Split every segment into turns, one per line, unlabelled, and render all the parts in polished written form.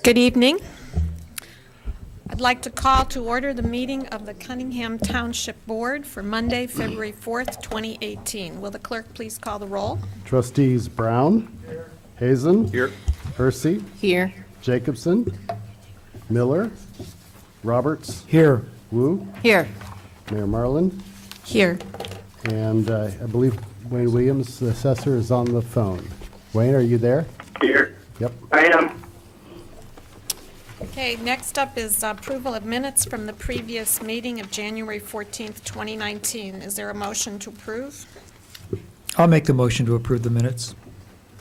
Good evening. I'd like to call to order the meeting of the Cunningham Township Board for Monday, February 4th, 2018. Will the clerk please call the roll?
Trustees Brown. Hazen.
Here.
Hersey.
Here.
Jacobson. Miller. Roberts.
Here.
Wu.
Here.
Mayor Marlin.
Here.
And I believe Wayne Williams, the assessor, is on the phone. Wayne, are you there?
Here.
Yep.
I am.
Okay, next up is approval of minutes from the previous meeting of January 14th, 2019. Is there a motion to approve?
I'll make the motion to approve the minutes.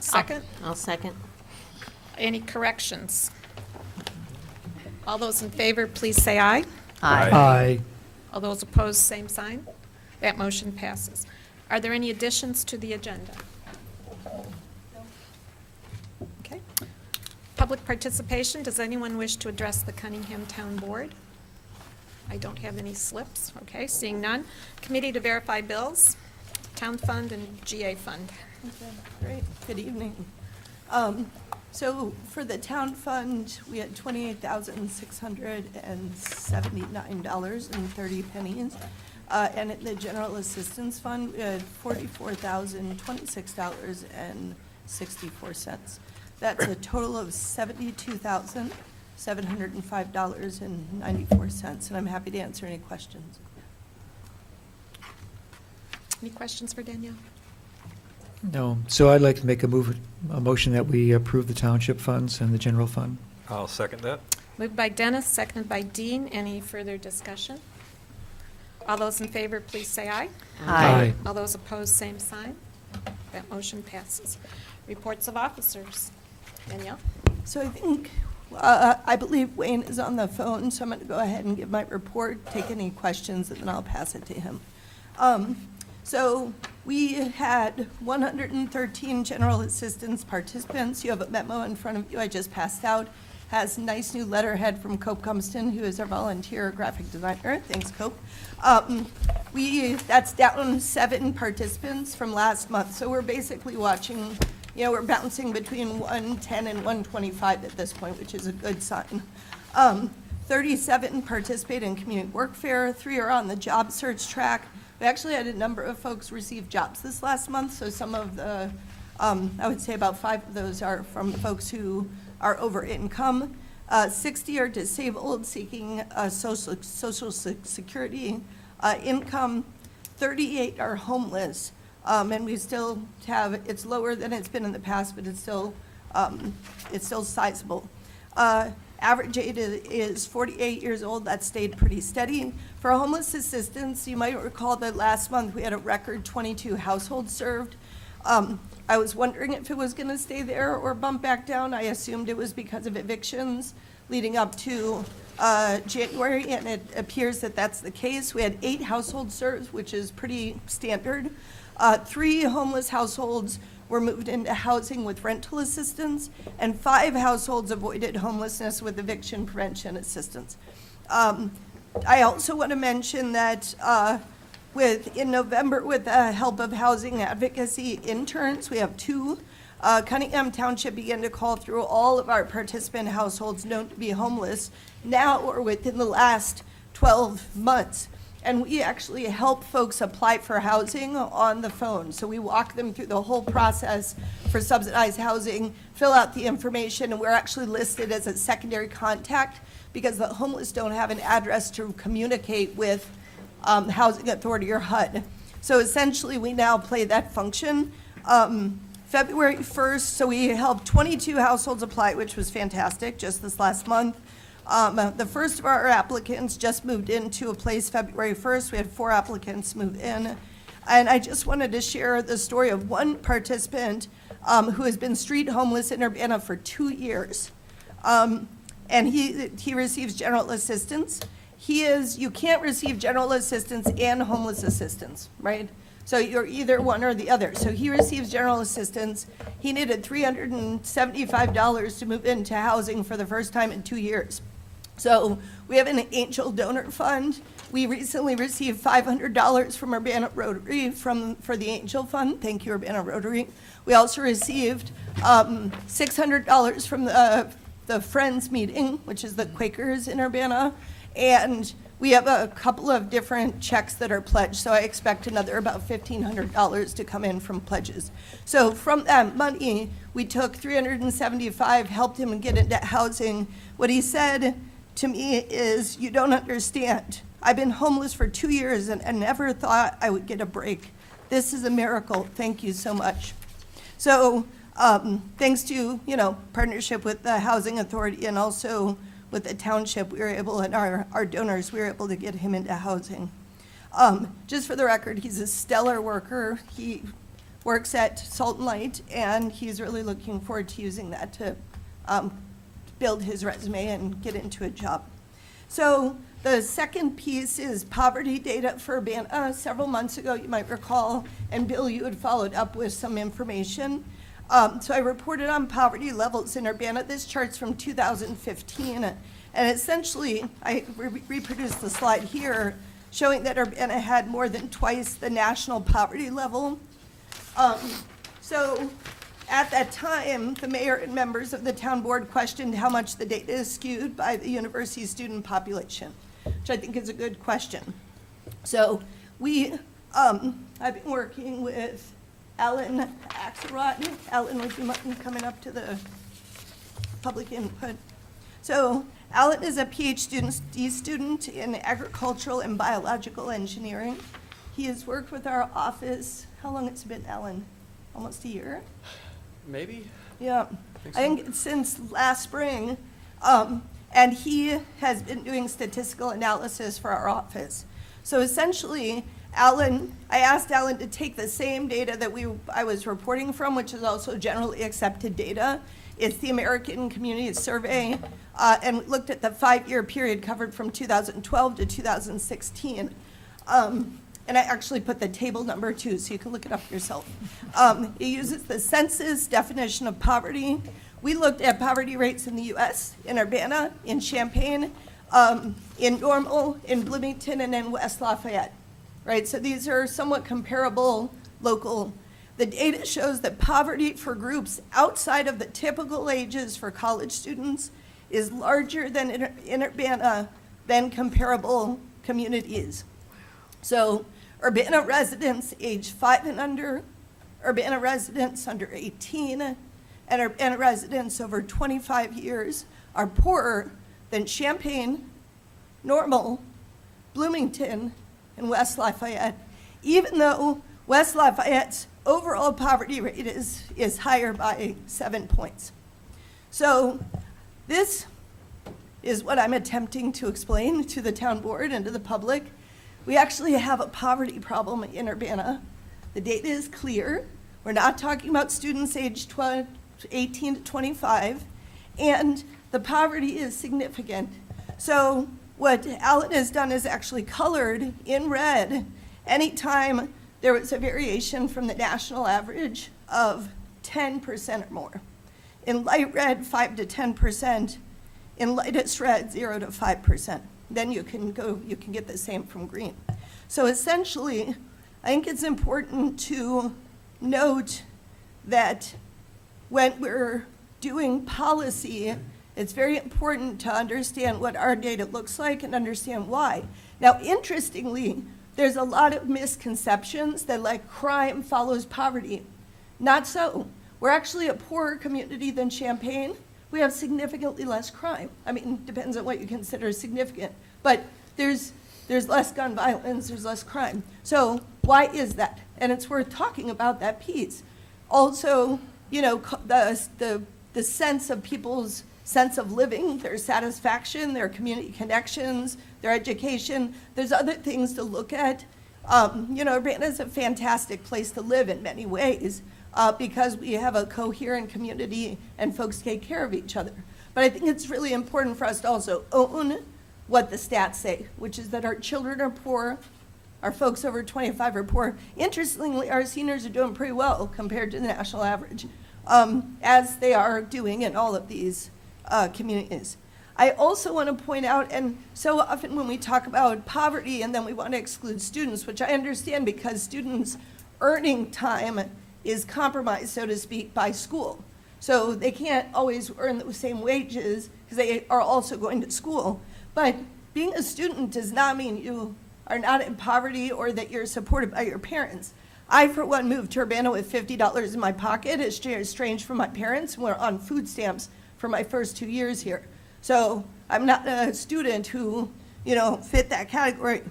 Second?
I'll second.
Any corrections? All those in favor, please say aye.
Aye.
All those opposed, same sign. That motion passes. Are there any additions to the agenda? Okay. Public participation. Does anyone wish to address the Cunningham Town Board? I don't have any slips. Okay, seeing none. Committee to verify bills, Town Fund and GA Fund.
Great, good evening. So for the town fund, we had $28,679.30. And in the general assistance fund, we had $44,026.64. That's a total of $72,705.94, and I'm happy to answer any questions.
Any questions for Danielle?
No. So I'd like to make a motion that we approve the township funds and the general fund.
I'll second that.
Moved by Dennis, seconded by Dean. Any further discussion? All those in favor, please say aye.
Aye.
All those opposed, same sign. That motion passes. Reports of officers. Danielle?
So I think, I believe Wayne is on the phone, so I'm going to go ahead and give my report, take any questions, and then I'll pass it to him. So we had 113 general assistance participants. You have a memo in front of you I just passed out. Has a nice new letterhead from Cope Cumston, who is our volunteer graphic designer. Thanks, Cope. That's down 7 participants from last month. So we're basically watching, we're bouncing between 110 and 125 at this point, which is a good sign. 37 participate in community work fair. 3 are on the job search track. We actually had a number of folks receive jobs this last month, so some of the, I would say about 5 of those are from folks who are over income. 60 are disabled seeking social security income. 38 are homeless, and we still have, it's lower than it's been in the past, but it's still sizable. Average age is 48 years old. That stayed pretty steady. For homeless assistance, you might recall that last month we had a record 22 households served. I was wondering if it was going to stay there or bump back down. I assumed it was because of evictions leading up to January, and it appears that that's the case. We had 8 households served, which is pretty standard. 3 homeless households were moved into housing with rental assistance, and 5 households avoided homelessness with eviction prevention assistance. I also want to mention that in November, with the help of housing advocacy interns, we have 2. Cunningham Township began to call through all of our participant households known to be homeless now or within the last 12 months. And we actually help folks apply for housing on the phone. So we walk them through the whole process for subsidized housing, fill out the information, and we're actually listed as a secondary contact because the homeless don't have an address to communicate with Housing Authority or HUD. So essentially, we now play that function. February 1st, so we helped 22 households apply, which was fantastic, just this last month. The first of our applicants just moved into a place February 1st. We had 4 applicants move in. And I just wanted to share the story of one participant who has been street homeless in Urbana for 2 years. And he receives general assistance. You can't receive general assistance and homeless assistance, right? So you're either one or the other. So he receives general assistance. He needed $375 to move into housing for the first time in 2 years. So we have an angel donor fund. We recently received $500 from Urbana Rotary for the Angel Fund. Thank you, Urbana Rotary. We also received $600 from the the Friends meeting, which is the Quakers in Urbana, and we have a couple of different checks that are pledged, so I expect another about $1,500 to come in from pledges. So from that money, we took $375, helped him get into housing. What he said to me is, "You don't understand. I've been homeless for 2 years and I never thought I would get a break. This is a miracle. Thank you so much." So thanks to, partnership with the Housing Authority and also with the township, we were able, and our donors, we were able to get him into housing. Just for the record, he's a stellar worker. He works at Salt and Light, and he's really looking forward to using that to build his resume and get into a job. So the second piece is poverty data for Urbana. Several months ago, you might recall, and Bill, you had followed up with some information. So I reported on poverty levels in Urbana. This chart's from 2015, and essentially, I reproduced the slide here, showing that Urbana had more than twice the national poverty level. So at that time, the mayor and members of the town board questioned how much the data is skewed by the university student population, which I think is a good question. So I've been working with Alan Axelrod. Alan, would you mind coming up to the public input? So Alan is a PhD student in agricultural and biological engineering. He has worked with our office, how long it's been, Alan? Almost a year?
Maybe.
Yeah, I think since last spring. And he has been doing statistical analysis for our office. So essentially, I asked Alan to take the same data that I was reporting from, which is also generally accepted data. It's the American Community Survey, and we looked at the 5-year period covered from 2012 to 2016. And I actually put the table number too, so you can look it up yourself. It uses the census definition of poverty. We looked at poverty rates in the US, in Urbana, in Champaign, in Normal, in Bloomington, and in West Lafayette. Right, so these are somewhat comparable local. The data shows that poverty for groups outside of the typical ages for college students is larger than in Urbana than comparable communities. So Urbana residents age 5 and under, Urbana residents under 18, and Urbana residents over 25 years are poorer than Champaign, Normal, Bloomington, and West Lafayette, even though West Lafayette's overall poverty rate is higher by 7 points. So this is what I'm attempting to explain to the town board and to the public. We actually have a poverty problem in Urbana. The data is clear. We're not talking about students aged 18 to 25, and the poverty is significant. So what Alan has done is actually colored in red anytime there was a variation from the national average of 10% or more. In light red, 5 to 10%. In lightest red, 0 to 5%. Then you can get the same from green. So essentially, I think it's important to note that when we're doing policy, it's very important to understand what our data looks like and understand why. Now, interestingly, there's a lot of misconceptions that crime follows poverty. Not so. We're actually a poorer community than Champaign. We have significantly less crime. I mean, depends on what you consider significant, but there's less gun violence, there's less crime. So why is that? And it's worth talking about that piece. Also, the sense of people's sense of living, their satisfaction, their community connections, their education. There's other things to look at. Urbana is a fantastic place to live in many ways because we have a coherent community and folks take care of each other. But I think it's really important for us to also own what the stats say, which is that our children are poor, our folks over 25 are poor. Interestingly, our seniors are doing pretty well compared to the national average, as they are doing in all of these communities. I also want to point out, and so often when we talk about poverty and then we want to exclude students, which I understand because students' earning time is compromised, so to speak, by school. So they can't always earn the same wages because they are also going to school. But being a student does not mean you are not in poverty or that you're supported by your parents. I, for one, moved to Urbana with $50 in my pocket, estranged from my parents, and were on food stamps for my first 2 years here. So I'm not a student who, fit that category.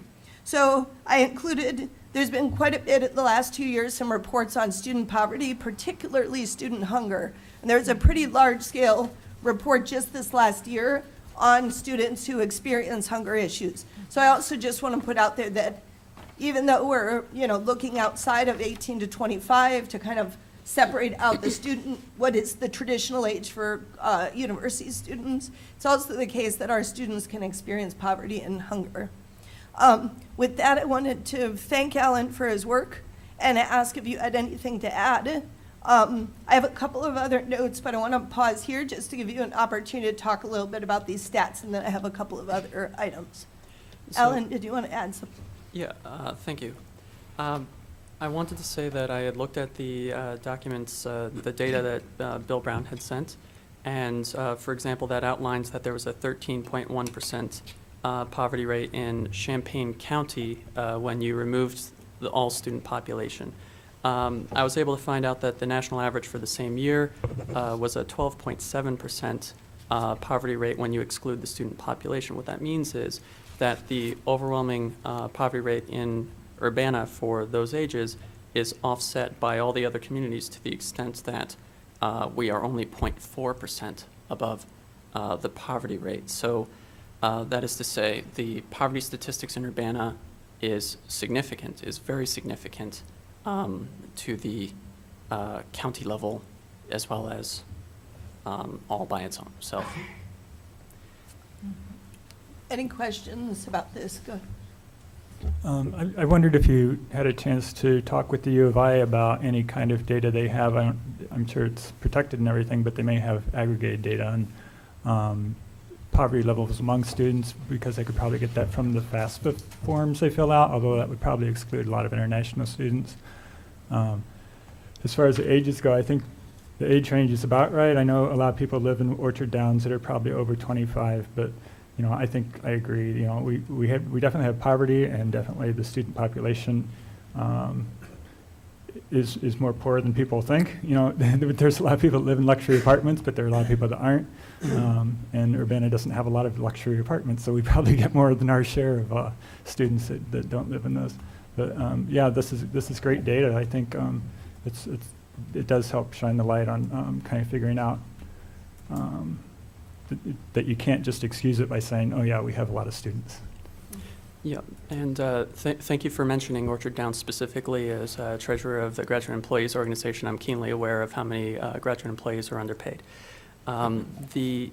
So I included, there's been quite a bit in the last 2 years, some reports on student poverty, particularly student hunger. And there's a pretty large-scale report just this last year on students who experience hunger issues. So I also just want to put out there that even though we're, looking outside of 18 to 25 to kind of separate out the student, what is the traditional age for university students, it's also the case that our students can experience poverty and hunger. With that, I wanted to thank Alan for his work and ask if you had anything to add. I have a couple of other notes, but I want to pause here just to give you an opportunity to talk a little bit about these stats, and then I have a couple of other items. Alan, did you want to add something?
Yeah, thank you. I wanted to say that I had looked at the documents, the data that Bill Brown had sent, and for example, that outlines that there was a 13.1% poverty rate in Champaign County when you removed the all-student population. I was able to find out that the national average for the same year was a 12.7% poverty rate when you exclude the student population. What that means is that the overwhelming poverty rate in Urbana for those ages is offset by all the other communities to the extent that we are only 0.4% above the poverty rate. So that is to say, the poverty statistics in Urbana is significant, is very significant to the county level as well as all by its own self.
Any questions about this? Go ahead.
I wondered if you had a chance to talk with the U of I about any kind of data they have. I'm sure it's protected and everything, but they may have aggregated data on poverty levels among students, because they could probably get that from the FAFSA forms they fill out, although that would probably exclude a lot of international students. As far as the ages go, I think the age range is about right. I know a lot of people live in Orchard Downs that are probably over 25, but I think I agree. We definitely have poverty, and definitely the student population is more poor than people think. There's a lot of people that live in luxury apartments, but there are a lot of people that aren't. And Urbana doesn't have a lot of luxury apartments, so we probably get more than our share of students that don't live in those. But yeah, this is great data. I think it does help shine the light on kind of figuring out that you can't just excuse it by saying, oh yeah, we have a lot of students.
Yeah, and thank you for mentioning Orchard Downs specifically. As treasurer of the Graduate Employees Organization, I'm keenly aware of how many graduate employees are underpaid. The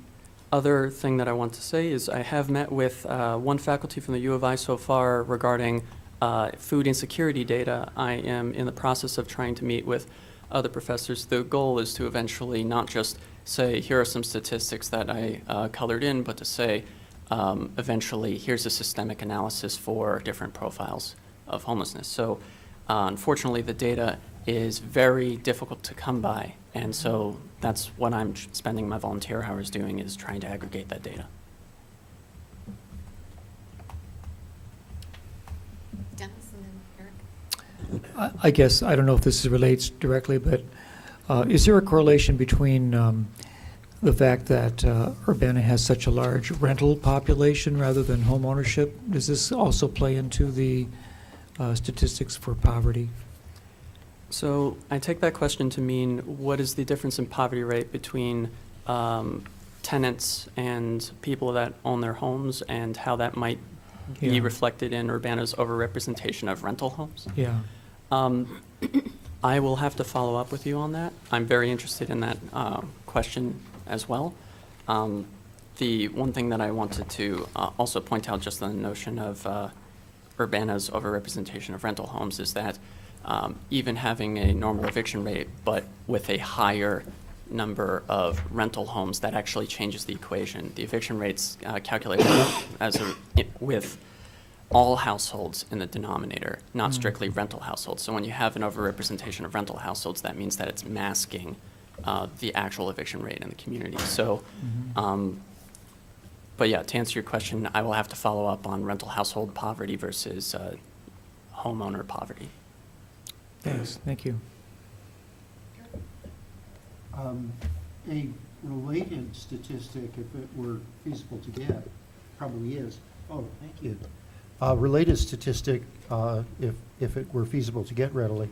other thing that I want to say is I have met with one faculty from the U of I so far regarding food insecurity data. I am in the process of trying to meet with other professors. The goal is to eventually not just say, here are some statistics that I colored in, but to say, eventually, here's a systemic analysis for different profiles of homelessness. So unfortunately, the data is very difficult to come by, and so that's what I'm spending my volunteer hours doing, is trying to aggregate that data.
Dennis and then Eric.
I guess, I don't know if this relates directly, but is there a correlation between the fact that Urbana has such a large rental population rather than home ownership? Does this also play into the statistics for poverty?
So I take that question to mean, what is the difference in poverty rate between tenants and people that own their homes, and how that might be
Yeah.
reflected in Urbana's overrepresentation of rental homes?
Yeah.
I will have to follow up with you on that. I'm very interested in that question as well. The one thing that I wanted to also point out, just on the notion of Urbana's overrepresentation of rental homes, is that even having a normal eviction rate, but with a higher number of rental homes, that actually changes the equation. The eviction rate's calculated with all households in the denominator, not strictly rental households. So when you have an overrepresentation of rental households, that means that it's masking the actual eviction rate in the community. So, but yeah, to answer your question, I will have to follow up on rental household poverty versus homeowner poverty.
Thanks, thank you.
A related statistic, if it were feasible to get, probably is. Oh, thank you. A related statistic, if it were feasible to get readily,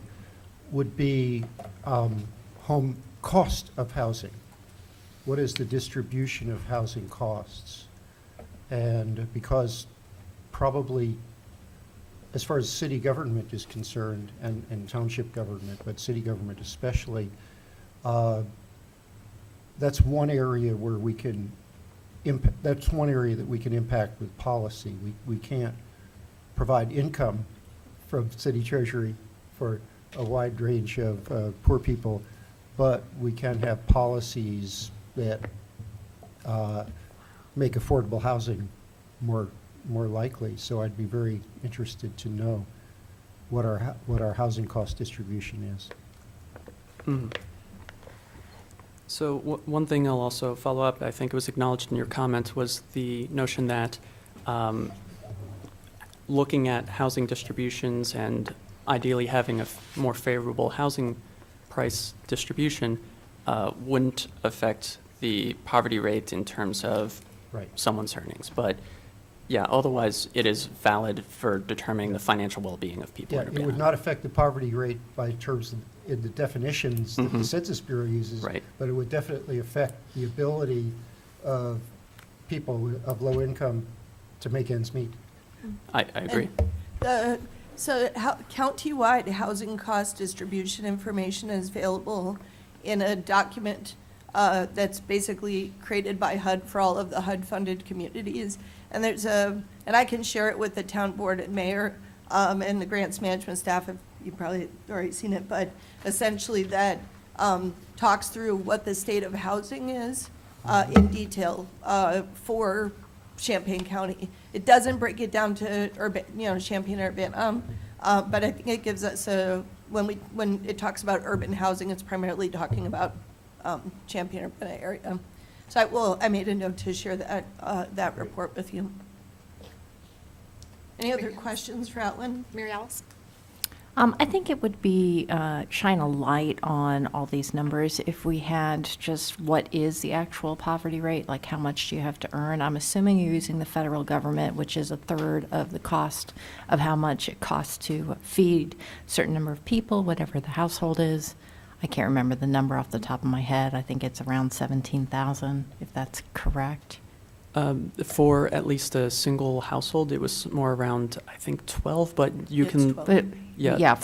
would be home cost of housing. What is the distribution of housing costs? And because probably, as far as city government is concerned, and township government, but city government especially, that's one area where we can that's one area that we can impact with policy. We can't provide income from city treasury for a wide range of poor people, but we can have policies that make affordable housing more likely. So I'd be very interested to know what our housing cost distribution is.
Mhm. So one thing I'll also follow up, I think it was acknowledged in your comment, was the notion that looking at housing distributions and ideally having a more favorable housing price distribution wouldn't affect the poverty rate in terms of
Right.
someone's earnings. But yeah, otherwise it is valid for determining the financial well-being of people.
Yeah,
in
it would
Urbana.
not affect the poverty rate by terms of, in the definitions that the
Mhm.
Census Bureau uses.
Right.
But it would definitely affect the ability of people of low income to make ends meet.
I agree.
So county-wide housing cost distribution information is available in a document that's basically created by HUD for all of the HUD-funded communities. And and I can share it with the town board and mayor and the grants management staff, if you've probably already seen it, but essentially that talks through what the state of housing is in detail for Champaign County. It doesn't break it down to Champaign or Urbana, but I think it gives us when it talks about urban housing, it's primarily talking about Champaign Urbana area. So I made a note to share that report with you. Any other questions for Alan?
Mary Alice?
I think it would be shine a light on all these numbers if we had just what is the actual poverty rate, like how much do you have to earn. I'm assuming you're using the federal government, which is a third of the cost of how much it costs to feed a certain number of people, whatever the household is. I can't remember the number off the top of my head. I think it's around 17,000, if that's correct.
For at least a single household, it was more around, I think, 12, but you
It's
can,
12.
But,
yeah.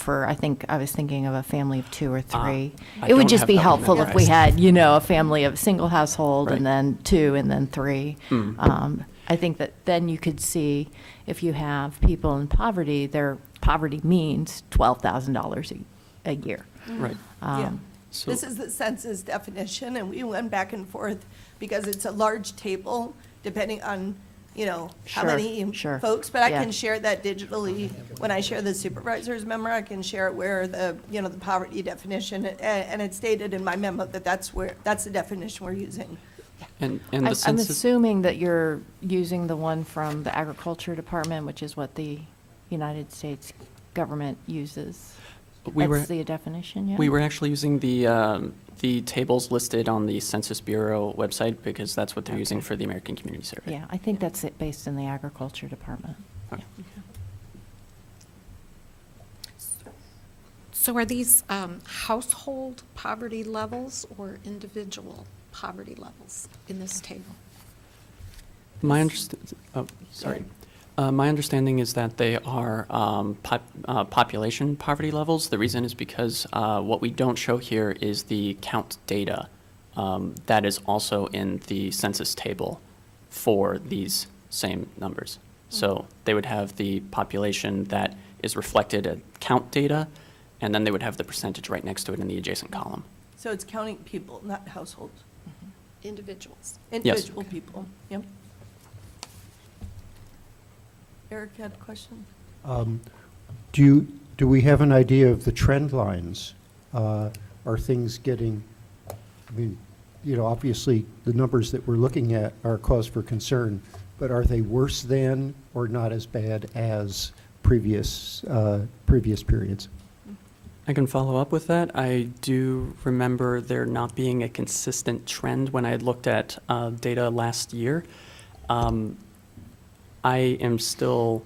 I was thinking of a family of 2 or 3.
I
It would
don't
just
have
be
that
helpful if we
memorized.
had, a family of a single household
Right.
and then 2 and then 3.
Mm.
I think that then you could see if you have people in poverty, their poverty means $12,000 a year.
Right.
Yeah.
So-
This is the census definition, and we went back and forth because it's a large table, depending on, how
Sure,
many
sure.
folks. But I
Yeah.
can share that digitally. When I share the supervisor's memo, I can share it where the poverty definition, and it's stated in my memo that that's the definition we're using.
And the
I'm
census,
assuming that you're using the one from the Agriculture Department, which is what the United States government uses.
we were,
That's the definition, yeah?
we were actually using the tables listed on the Census Bureau website because that's what they're using
Okay.
for the American Community Survey.
Yeah, I think that's it, based in the Agriculture Department.
Okay.
So are these household poverty levels or individual poverty levels in this table?
My my understanding is that they are population poverty levels. The reason is because what we don't show here is the count data that is also in the census table for these same numbers. So they would have the population that is reflected at count data, and then they would have the percentage right next to it in the adjacent column.
So it's counting people, not households.
Individuals.
Individual people, yep. Eric had a question?
Do we have an idea of the trend lines? Are things getting I mean, you know, obviously, the numbers that we're looking at are cause for concern, but are they worse than or not as bad as previous periods?
I can follow up with that. I do remember there not being a consistent trend when I had looked at data last year. I am still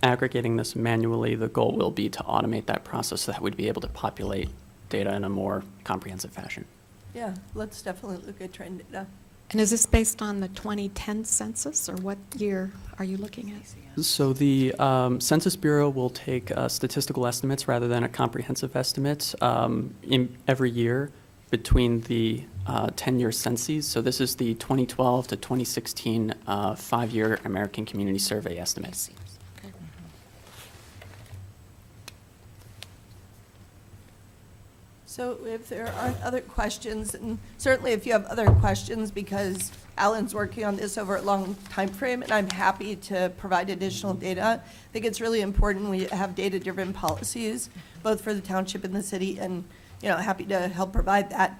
aggregating this manually. The goal will be to automate that process so that we'd be able to populate data in a more comprehensive fashion.
Yeah, let's definitely look at trend data.
And is this based on the 2010 census, or what year are you looking at?
So the Census Bureau will take statistical estimates rather than a comprehensive estimate every year between the 10-year census. So this is the 2012 to 2016 5-year American Community Survey estimates.
Okay.
So if there aren't other questions, and certainly if you have other questions, because Alan's working on this over a long time frame, and I'm happy to provide additional data. I think it's really important we have data-driven policies, both for the township and the city, and happy to help provide that.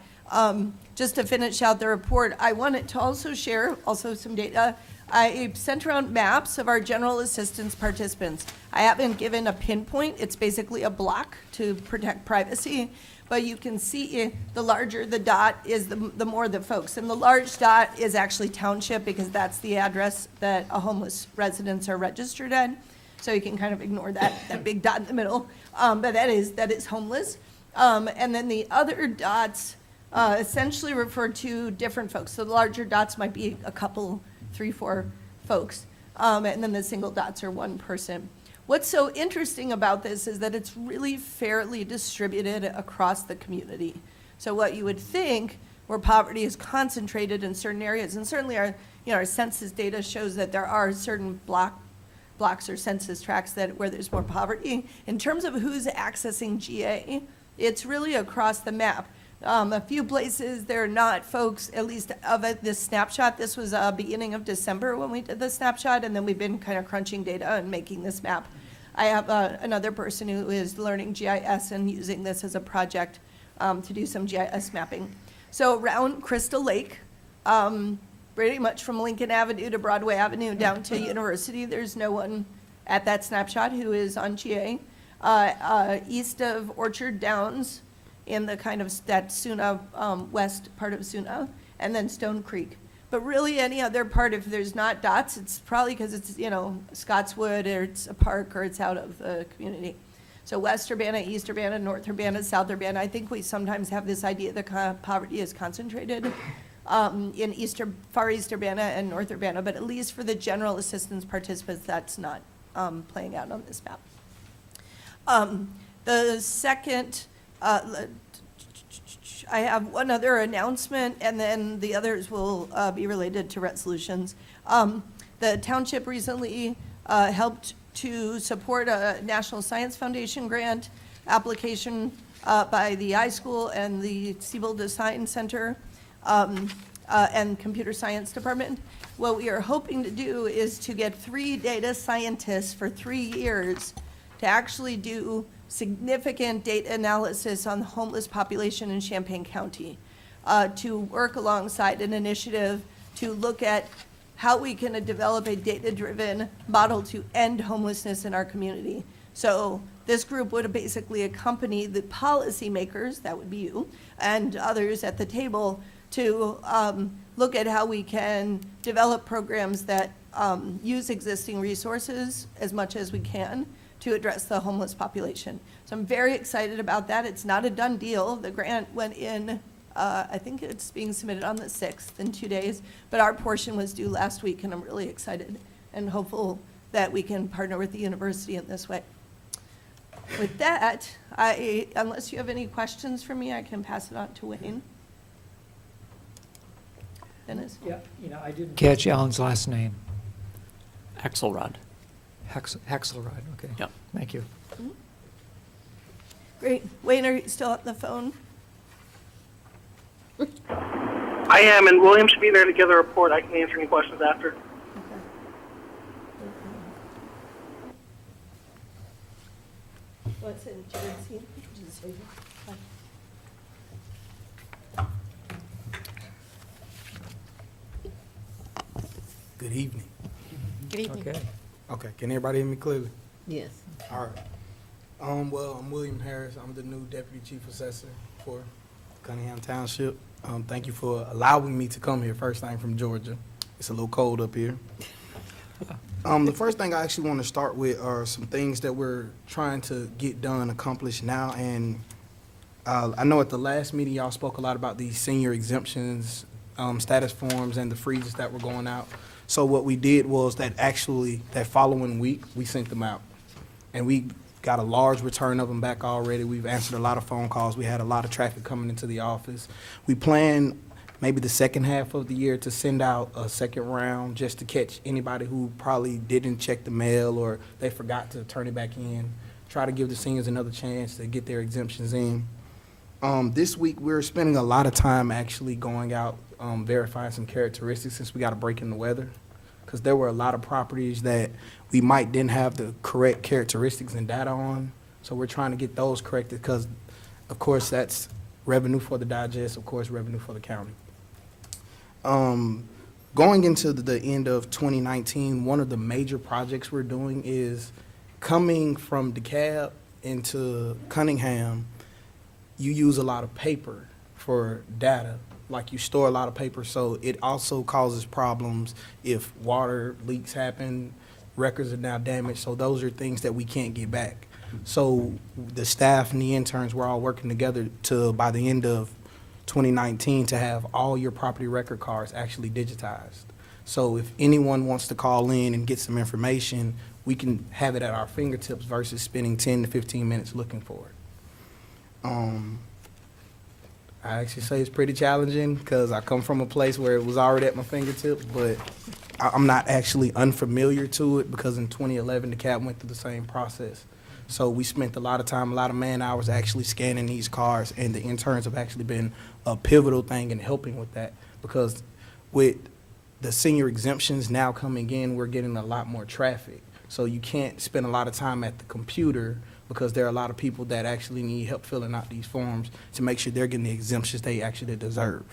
Just to finish out the report, I wanted to also share some data. I sent around maps of our general assistance participants. I haven't given a pinpoint. It's basically a block to protect privacy. But you can see the larger the dot is, the more the folks. And the large dot is actually township, because that's the address that a homeless residents are registered at. So you can kind of ignore that big dot in the middle. But that is homeless. And then the other dots essentially refer to different folks. So the larger dots might be a couple, 3, 4 folks. And then the single dots are one person. What's so interesting about this is that it's really fairly distributed across the community. So what you would think, where poverty is concentrated in certain areas, and certainly our census data shows that there are certain blocks or census tracts where there's more poverty. In terms of who's accessing GA, it's really across the map. A few places there are not folks, at least of this snapshot. This was beginning of December when we did the snapshot, and then we've been kind of crunching data and making this map. I have another person who is learning GIS and using this as a project to do some GIS mapping. So around Crystal Lake, pretty much from Lincoln Avenue to Broadway Avenue down to University, there's no one at that snapshot who is on GA. East of Orchard Downs, in the kind of that Suna, west part of Suna, and then Stone Creek. But really any other part, if there's not dots, it's probably because it's, Scottswood, or it's a park, or it's out of the community. So West Urbana, East Urbana, North Urbana, South Urbana. I think we sometimes have this idea that poverty is concentrated in far East Urbana and North Urbana, but at least for the general assistance participants, that's not playing out on this map. The second, I have one other announcement, and then the others will be related to resolutions. The township recently helped to support a National Science Foundation grant application by the iSchool and the Civil Design Center and Computer Science Department. What we are hoping to do is to get 3 data scientists for 3 years to actually do significant data analysis on the homeless population in Champaign County, to work alongside an initiative to look at how we can develop a data-driven model to end homelessness in our community. So this group would basically accompany the policymakers, that would be you, and others at the table to look at how we can develop programs that use existing resources as much as we can to address the homeless population. So I'm very excited about that. It's not a done deal. The grant went in, I think it's being submitted on the 6th in 2 days, but our portion was due last week, and I'm really excited and hopeful that we can partner with the university in this way. With that, unless you have any questions for me, I can pass it on to Wayne. Dennis?
Yeah, I didn't catch Alan's last name.
Axelrod.
Axelrod, okay.
Yep.
Thank you.
Great. Wayne, are you still on the phone?
I am, and William should be there to give the report. I can answer any questions after.
What's in GNC?
Good evening.
Good evening.
Okay.
Okay, can everybody hear me clearly?
Yes.
All right. Well, I'm William Harris. I'm the new Deputy Chief Assessor for Cunningham Township. Thank you for allowing me to come here, first thing from Georgia. It's a little cold up here. The first thing I actually want to start with are some things that we're trying to get done, accomplished now, and I know at the last meeting y'all spoke a lot about these senior exemptions, status forms, and the freezes that were going out. So what we did was that following week, we sent them out. And we got a large return of them back already. We've answered a lot of phone calls. We had a lot of traffic coming into the office. We plan maybe the second half of the year to send out a second round just to catch anybody who probably didn't check the mail or they forgot to turn it back in. Try to give the seniors another chance to get their exemptions in. This week, we're spending a lot of time actually going out, verifying some characteristics since we got a break in the weather. Because there were a lot of properties that we didn't have the correct characteristics and data on. So we're trying to get those corrected because, of course, that's revenue for the digest, of course, revenue for the county. Going into the end of 2019, one of the major projects we're doing is coming from DeKalb into Cunningham. You use a lot of paper for data, like you store a lot of paper, so it also causes problems if water leaks happen, records are now damaged, so those are things that we can't get back. So the staff and the interns, we're all working together to, by the end of 2019, to have all your property record cards actually digitized. So if anyone wants to call in and get some information, we can have it at our fingertips versus spending 10 to 15 minutes looking for it. I actually say it's pretty challenging because I come from a place where it was already at my fingertips, but I'm not actually unfamiliar to it because in 2011, the CAB went through the same process. So we spent a lot of time, a lot of man hours actually scanning these cards, and the interns have actually been a pivotal thing in helping with that because with the senior exemptions now coming in, we're getting a lot more traffic. So you can't spend a lot of time at the computer because there are a lot of people that actually need help filling out these forms to make sure they're getting the exemptions they actually deserve.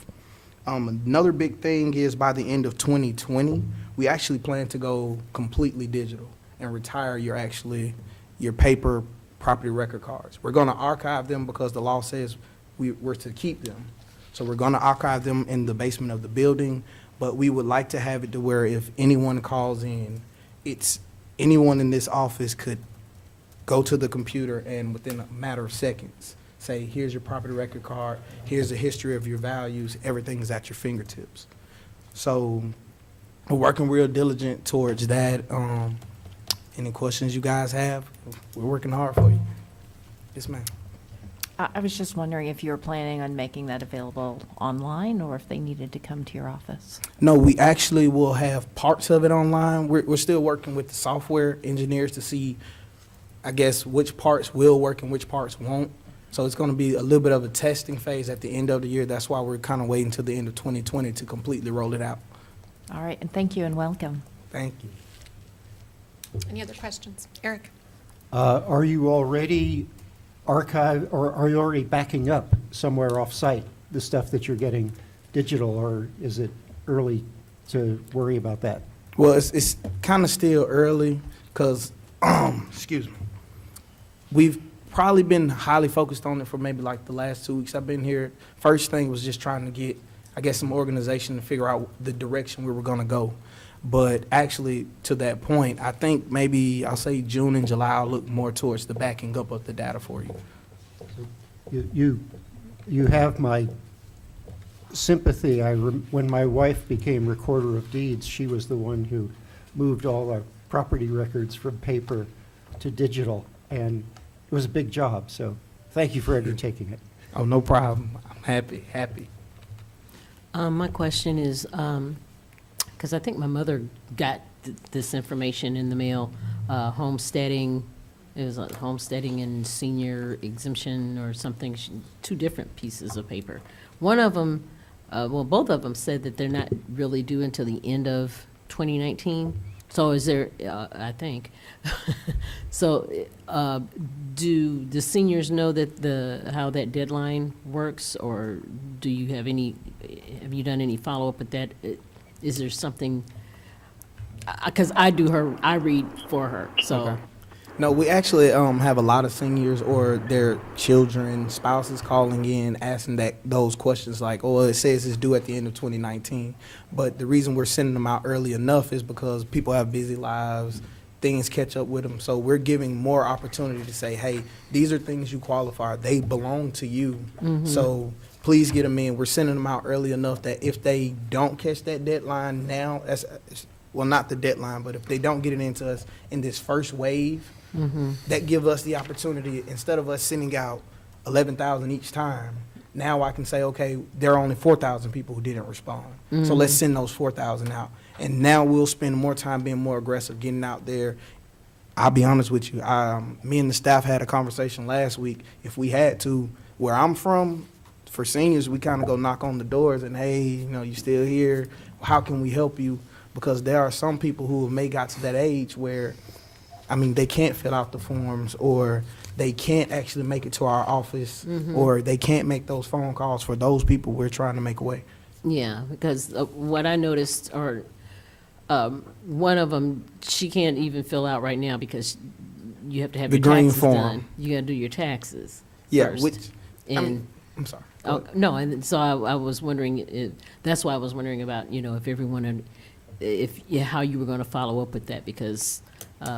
Another big thing is by the end of 2020, we actually plan to go completely digital and retire your paper property record cards. We're going to archive them because the law says we're to keep them. So we're going to archive them in the basement of the building, but we would like to have it to where if anyone calls in, anyone in this office could go to the computer and within a matter of seconds say, here's your property record card, here's the history of your values, everything is at your fingertips. So we're working real diligent towards that. Any questions you guys have, we're working hard for you. Yes, ma'am.
I was just wondering if you were planning on making that available online or if they needed to come to your office.
No, we actually will have parts of it online. We're still working with the software engineers to see, I guess, which parts will work and which parts won't. So it's going to be a little bit of a testing phase at the end of the year. That's why we're kind of waiting until the end of 2020 to completely roll it out.
All right, and thank you and welcome.
Thank you.
Any other questions? Eric?
Are you already or are you already backing up somewhere off-site, the stuff that you're getting digital, or is it early to worry about that?
Well, it's kind of still early because, excuse me, we've probably been highly focused on it for maybe like the last 2 weeks I've been here. First thing was just trying to get, I guess, some organization to figure out the direction we were going to go. But actually, to that point, I think maybe I'll say June and July, I'll look more towards the backing up of the data for you.
You have my sympathy. When my wife became recorder of deeds, she was the one who moved all our property records from paper to digital, and it was a big job, so thank you for undertaking it.
Oh, no problem. I'm happy.
My question is, because I think my mother got this information in the mail, homesteading, it was like homesteading and senior exemption or something, two different pieces of paper. One of them, both of them said that they're not really due until the end of 2019. So is there, I think, so do the seniors know that how that deadline works, or have you done any follow-up with that? Is there something because I read for her, so.
Okay. No, we actually have a lot of seniors or their children, spouses calling in asking those questions like, oh, it says it's due at the end of 2019. But the reason we're sending them out early enough is because people have busy lives, things catch up with them. So we're giving more opportunity to say, hey, these are things you qualify. They belong to you. So please get them in. We're sending them out early enough that if they don't catch that deadline now, well, not the deadline, but if they don't get it into us in this first wave, that give us the opportunity, instead of us sending out 11,000 each time, now I can say, okay, there are only 4,000 people who didn't respond. So let's send those 4,000 out. And now we'll spend more time being more aggressive, getting out there. I'll be honest with you. Me and the staff had a conversation last week. If we had to, where I'm from, for seniors, we kind of go knock on the doors and, hey, you still here? How can we help you? Because there are some people who may got to that age where, they can't fill out the forms, or they can't actually make it to our office, or they can't make those phone calls. For those people, we're trying to make a way.
Yeah, because what I noticed, or one of them, she can't even fill out right now because you have to have
The
your
green
taxes
form.
done. You got to do your taxes
Yeah,
first. And
I'm sorry.
no, and so I was wondering. That's why I was wondering about if everyone, how you were going to follow up with that, because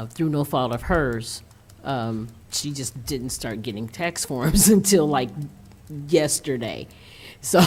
through no fault of hers, she just didn't start getting tax forms until like yesterday. So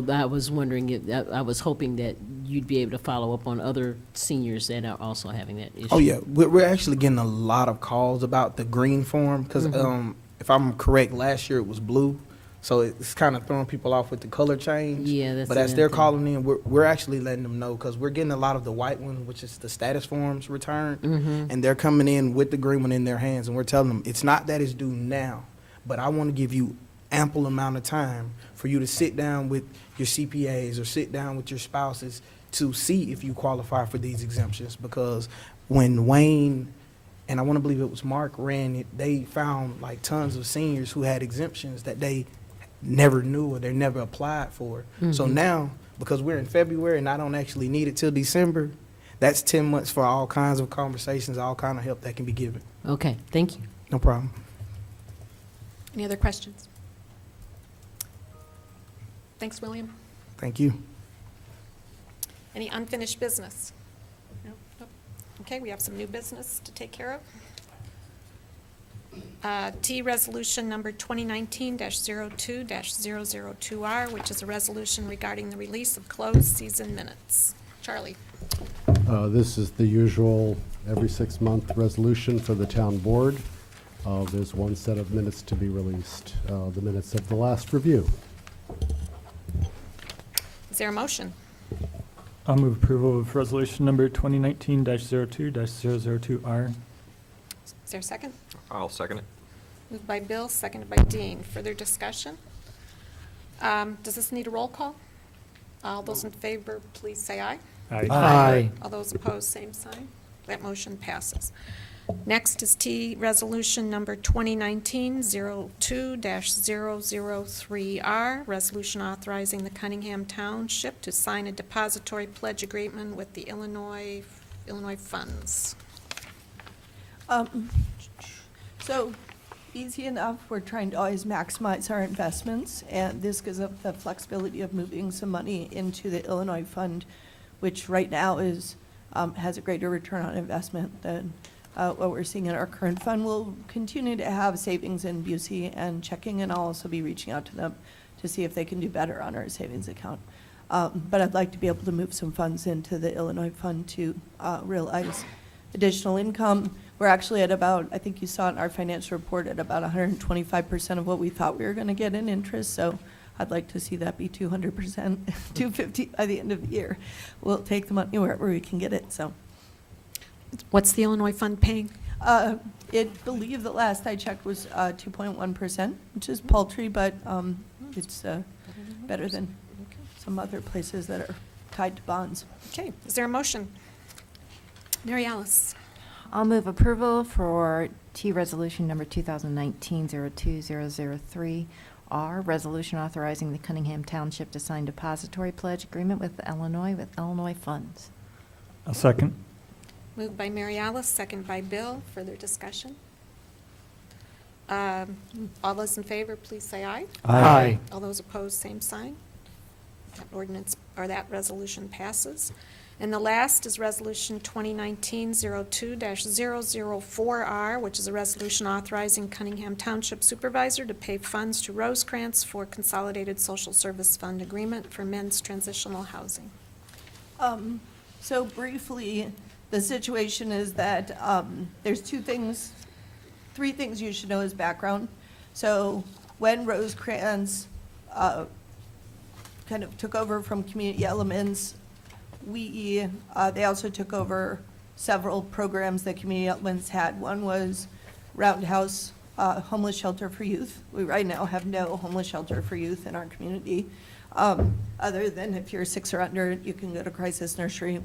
I was wondering, I was hoping that you'd be able to follow up on other seniors that are also having that issue.
Oh, yeah. We're actually getting a lot of calls about the green form because, if I'm correct, last year it was blue. So it's kind of throwing people off with the color change.
Yeah, that's
But as
another
they're
thing.
calling in, we're actually letting them know, because we're getting a lot of the white one, which is the status forms returned. And they're coming in with the green one in their hands. And we're telling them, it's not that it's due now, but I want to give you ample amount of time for you to sit down with your CPAs or sit down with your spouses to see if you qualify for these exemptions. Because when Wayne, and I want to believe it was Mark, ran it, they found like tons of seniors who had exemptions that they never knew or they never applied for. So now, because we're in February and I don't actually need it till December, that's 10 months for all kinds of conversations, all kind of help that can be given.
Okay, thank you.
No problem.
Any other questions? Thanks, William.
Thank you.
Any unfinished business? No? Nope. Okay, we have some new business to take care of. T, resolution number 2019-02-002R, which is a resolution regarding the release of closed season minutes. Charlie.
This is the usual every 6-month resolution for the town board. There's one set of minutes to be released, the minutes of the last review.
Is there a motion?
I'll move approval of resolution number 2019-02-002R.
Is there a second?
I'll second it.
Moved by Bill, seconded by Dean. Further discussion? Does this need a roll call? All those in favor, please say aye.
Aye.
All those opposed, same sign. That motion passes. Next is T, resolution number 2019-02-003R, resolution authorizing the Cunningham Township to sign a depository pledge agreement with the Illinois funds.
So, easy enough, we're trying to always maximize our investments, and this gives us the flexibility of moving some money into the Illinois fund, which right now is, has a greater return on investment than what we're seeing in our current fund. We'll continue to have savings in Busey and checking, and I'll also be reaching out to them to see if they can do better on our savings account. But I'd like to be able to move some funds into the Illinois fund to realize additional income. We're actually at about, I think you saw in our financial report, at about 125% of what we thought we were going to get in interest. So I'd like to see that be 200%, 250 by the end of the year. We'll take the money wherever we can get it. So,
What's the Illinois fund paying?
I believe the last I checked was 2.1%, which is paltry, but it's better than some other places that are tied to bonds.
Okay, is there a motion? Mary Alice.
I'll move approval for T resolution number 2019-02-003R, resolution authorizing the Cunningham Township to sign depository pledge agreement with Illinois funds.
A second.
Moved by Mary Alice, second by Bill. Further discussion? All those in favor, please say aye.
Aye.
All those opposed, same sign. That ordinance, or that resolution passes. And the last is Resolution 2019-02-004R, which is a resolution authorizing Cunningham Township Supervisor to pay funds to Rosecrans for Consolidated Social Service Fund Agreement for men's transitional housing.
So briefly, the situation is that there's three things you should know as background. So when Rosecrans kind of took over from Community Elements, they also took over several programs that Community Elements had. One was Roundhouse Homeless Shelter for Youth. We right now have no homeless shelter for youth in our community, other than if you're 6 or under, you can go to Crisis Nursery.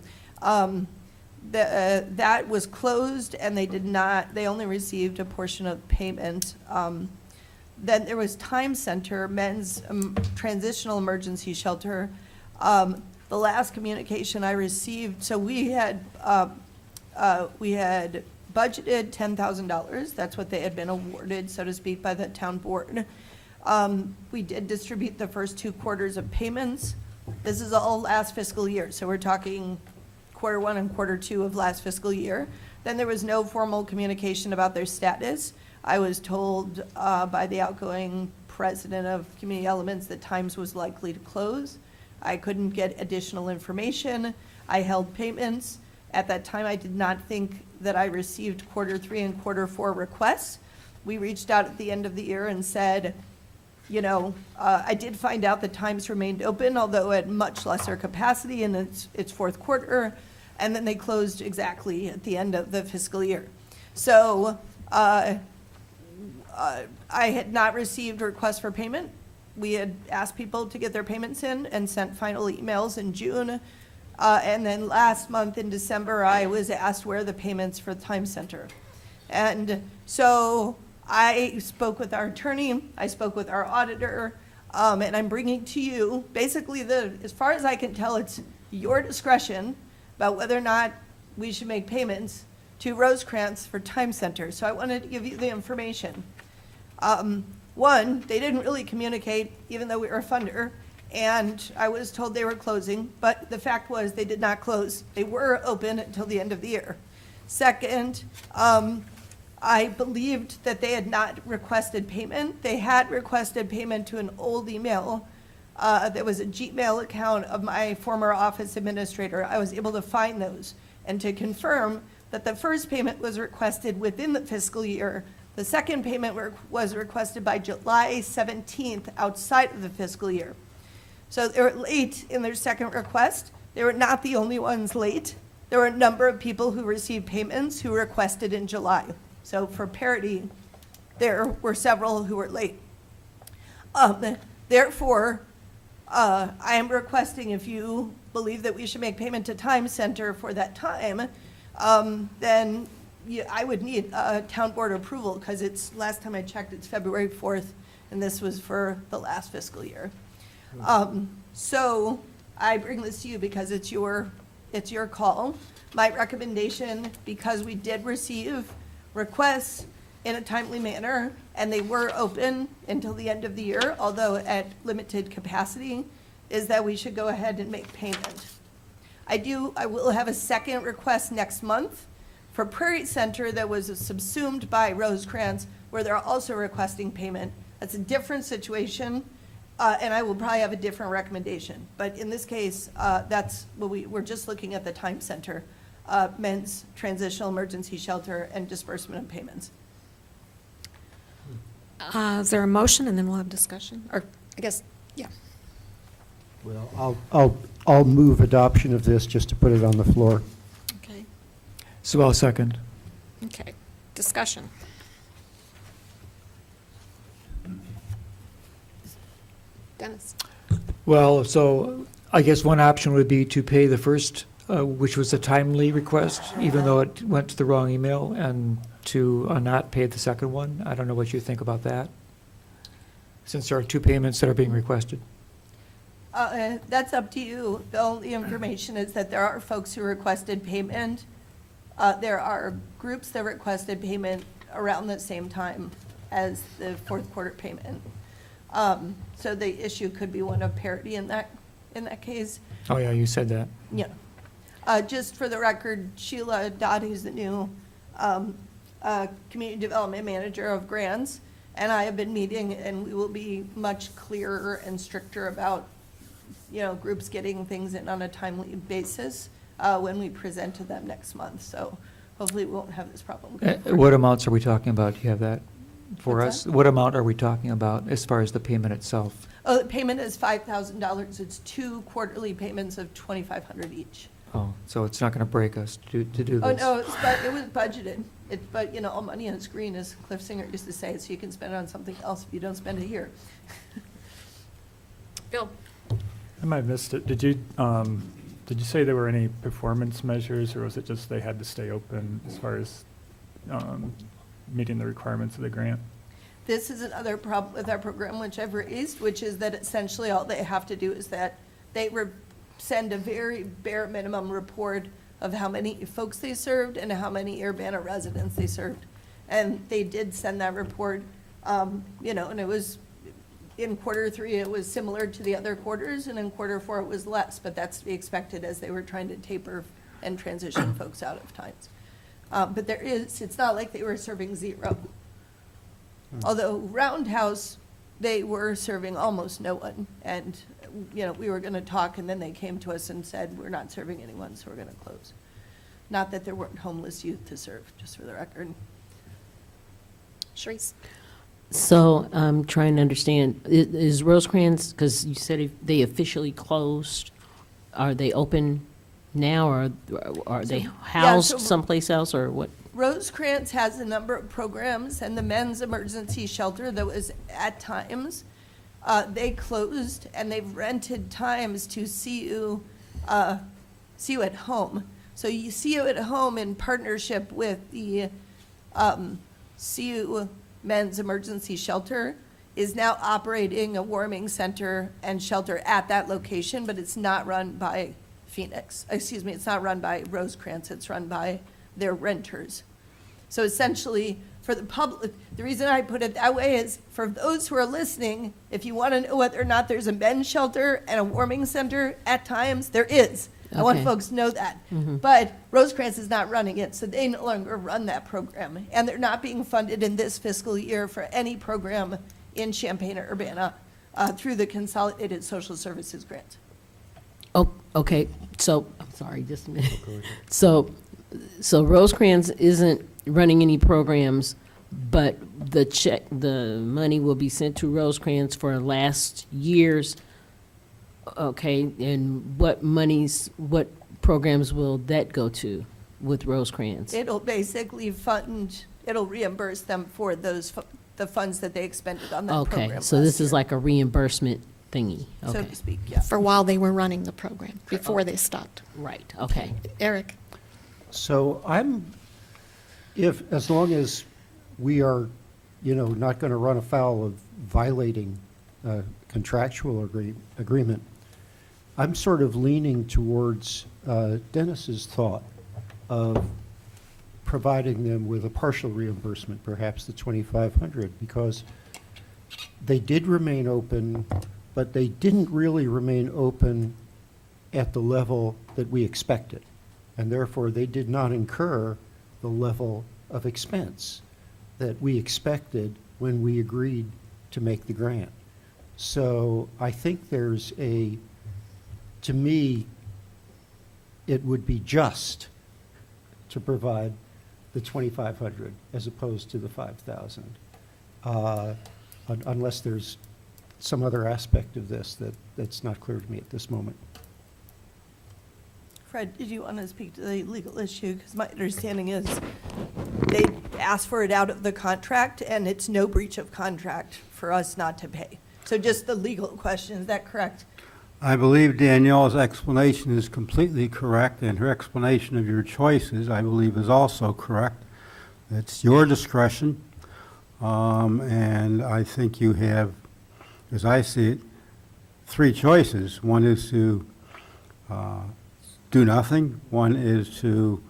That was closed, and they only received a portion of payment. Then there was Time Center, men's transitional emergency shelter. The last communication I received, so we had budgeted $10,000. That's what they had been awarded, so to speak, by the town board. We did distribute the first 2 quarters of payments. This is all last fiscal year, so we're talking quarter 1 and quarter 2 of last fiscal year. Then there was no formal communication about their status. I was told by the outgoing president of Community Elements that Times was likely to close. I couldn't get additional information. I held payments. At that time, I did not think that I received quarter 3 and quarter 4 requests. We reached out at the end of the year and said, I did find out that Times remained open, although at much lesser capacity in its fourth quarter, and then they closed exactly at the end of the fiscal year. So I had not received requests for payment. We had asked people to get their payments in and sent final emails in June. And then last month in December, I was asked where are the payments for the Time Center. And so I spoke with our attorney, I spoke with our auditor, and I'm bringing to you, basically, as far as I can tell, it's your discretion about whether or not we should make payments to Rosecrans for Time Center. So I wanted to give you the information. One, they didn't really communicate, even though we were a funder, and I was told they were closing, but the fact was they did not close. They were open until the end of the year. Second, I believed that they had not requested payment. They had requested payment to an old email. There was a Gmail account of my former office administrator. I was able to find those and to confirm that the first payment was requested within the fiscal year. The second payment was requested by July 17th outside of the fiscal year. So they were late in their second request. They were not the only ones late. There were a number of people who received payments who requested in July. So for parity, there were several who were late. Therefore, I am requesting, if you believe that we should make payment to Time Center for that time, then I would need town board approval, because last time I checked, it's February 4th, and this was for the last fiscal year. So I bring this to you because it's your call. My recommendation, because we did receive requests in a timely manner, and they were open until the end of the year, although at limited capacity, is that we should go ahead and make payment. I will have a second request next month for Prairie Center that was subsumed by Rosecrans, where they're also requesting payment. That's a different situation, and I will probably have a different recommendation. But in this case, that's what we're just looking at the Time Center, men's transitional emergency shelter, and disbursement of payments.
Is there a motion, and then we'll have discussion? Or, I guess, yeah.
Well, I'll move adoption of this just to put it on the floor.
Okay.
So I'll second.
Okay. Discussion. Dennis?
Well, so I guess one option would be to pay the first, which was a timely request, even though it went to the wrong email, and to not pay the second one. I don't know what you think about that, since there are 2 payments that are being requested.
That's up to you. The only information is that there are folks who requested payment. There are groups that requested payment around the same time as the fourth quarter payment. So the issue could be one of parity in that case.
Oh, yeah, you said that.
Yeah. Just for the record, Sheila Dodd, who's the new Community Development Manager of Grants, and I have been meeting, and we will be much clearer and stricter about, groups getting things in on a timely basis when we present to them next month. So hopefully we won't have this problem.
What amounts are we talking about? Do you have that for
What's
us?
that?
What amount are we talking about as far as the payment itself?
Oh, the payment is $5,000. It's 2 quarterly payments of $2,500 each.
Oh, so it's not going to break us to do this?
Oh, no, it was budgeted. But, all money is green, as Cliff Singer used to say, so you can spend it on something else if you don't spend it here.
Bill?
I might have missed it. Did you say there were any performance measures, or was it just they had to stay open as far as meeting the requirements of the grant?
This is another problem with our program, which I've raised, which is that essentially all they have to do is that they send a very bare minimum report of how many folks they served and how many Urbana residents they served. And they did send that report, and it was, in quarter 3, it was similar to the other quarters, and in quarter 4, it was less, but that's to be expected as they were trying to taper and transition folks out of times. But it's not like they were serving 0. Although Roundhouse, they were serving almost no one. And, we were going to talk, and then they came to us and said, we're not serving anyone, so we're going to close. Not that there weren't homeless youth to serve, just for the record.
Sharice?
So I'm trying to understand, is Rosecrans, because you said if they officially closed, are they open now, or are they housed
so-
someplace else, or what?
Rosecrans has a number of programs, and the men's emergency shelter that was at times, they closed, and they've rented times to see you at home. So you see you at home in partnership with the CU Men's Emergency Shelter is now operating a warming center and shelter at that location, but it's not run by it's not run by Rosecrans, it's run by their renters. So essentially, for the public, the reason I put it that way is for those who are listening, if you want to know whether or not there's a men's shelter and a warming center, at times there is. I want
Okay.
folks to know that. But Rosecrans is not running it, so they no longer run that program. And they're not being funded in this fiscal year for any program in Champaign or Urbana through the Consolidated Social Services Grant.
Oh, okay, so, I'm sorry, just a minute. So Rosecrans isn't running any programs, but the money will be sent to Rosecrans for last year's, okay, and what programs will that go to with Rosecrans?
It'll basically it'll reimburse them for the funds that they expended on that program.
Okay, so this
last
is
year,
like a reimbursement thingy,
so
okay,
to speak, yeah.
For while they were running the program, before they stopped.
right, okay.
Eric?
So as long as we are, not going to run afoul of violating contractual agreement, I'm sort of leaning towards Dennis's thought of providing them with a partial reimbursement, perhaps the $2,500, because they did remain open, but they didn't really remain open at the level that we expected. And therefore, they did not incur the level of expense that we expected when we agreed to make the grant. So I think to me, it would be just to provide the $2,500 as opposed to the $5,000, unless there's some other aspect of this that's not clear to me at this moment.
Fred, did you want to speak to the legal issue? Because my understanding is they asked for it out of the contract, and it's no breach of contract for us not to pay. So just the legal question, is that correct?
I believe Danielle's explanation is completely correct, and her explanation of your choices, I believe, is also correct. It's your discretion, and I think you have, as I see it, three choices. One is to do nothing. One is to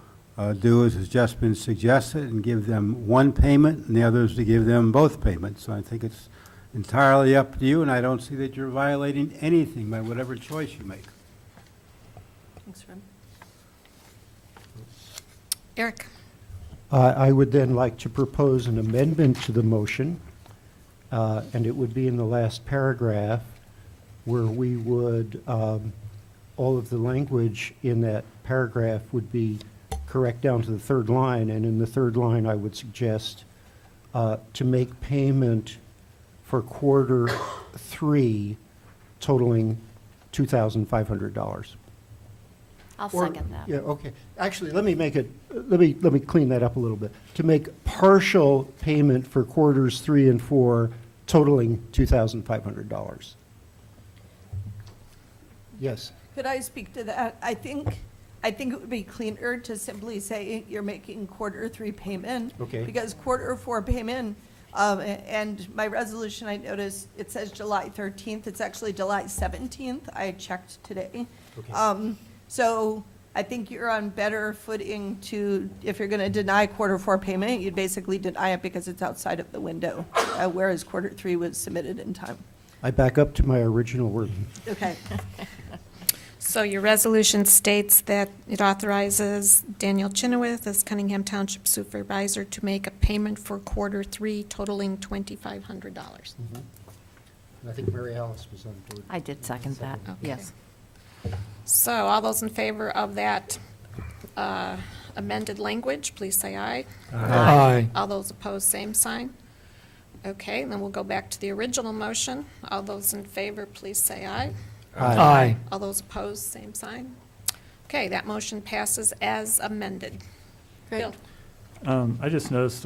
do as has just been suggested and give them one payment, and the other is to give them both payments. So I think it's entirely up to you, and I don't see that you're violating anything by whatever choice you make.
Thanks, Fred.
Eric?
I would then like to propose an amendment to the motion, and it would be in the last paragraph where we would, all of the language in that paragraph would be correct down to the third line, and in the third line, I would suggest to make payment for quarter 3 totaling $2,500.
I'll
Or-
second that.
Yeah, okay. Actually, let me make it, let me clean that up a little bit. To make partial payment for quarters 3 and 4 totaling $2,500. Yes.
Could I speak to that? I think it would be cleaner to simply say you're making quarter 3 payment.
Okay.
Because quarter 4 payment, and my resolution, I noticed, it says July 13th. It's actually July 17th. I checked today.
Okay.
So I think you're on better footing to, if you're going to deny quarter 4 payment, you'd basically deny it because it's outside of the window, whereas quarter 3 was submitted in time.
I back up to my original wording.
Okay.
So your resolution states that it authorizes Daniel Chenoweth as Cunningham Township Supervisor to make a payment for quarter 3 totaling $2,500.
I think Mary Alice was on board.
I did second that,
Okay.
yes.
So all those in favor of that amended language, please say aye.
Aye.
All those opposed, same sign. Okay, then we'll go back to the original motion. All those in favor, please say aye.
Aye.
All those opposed, same sign. Okay, that motion passes as amended. Bill?
I just noticed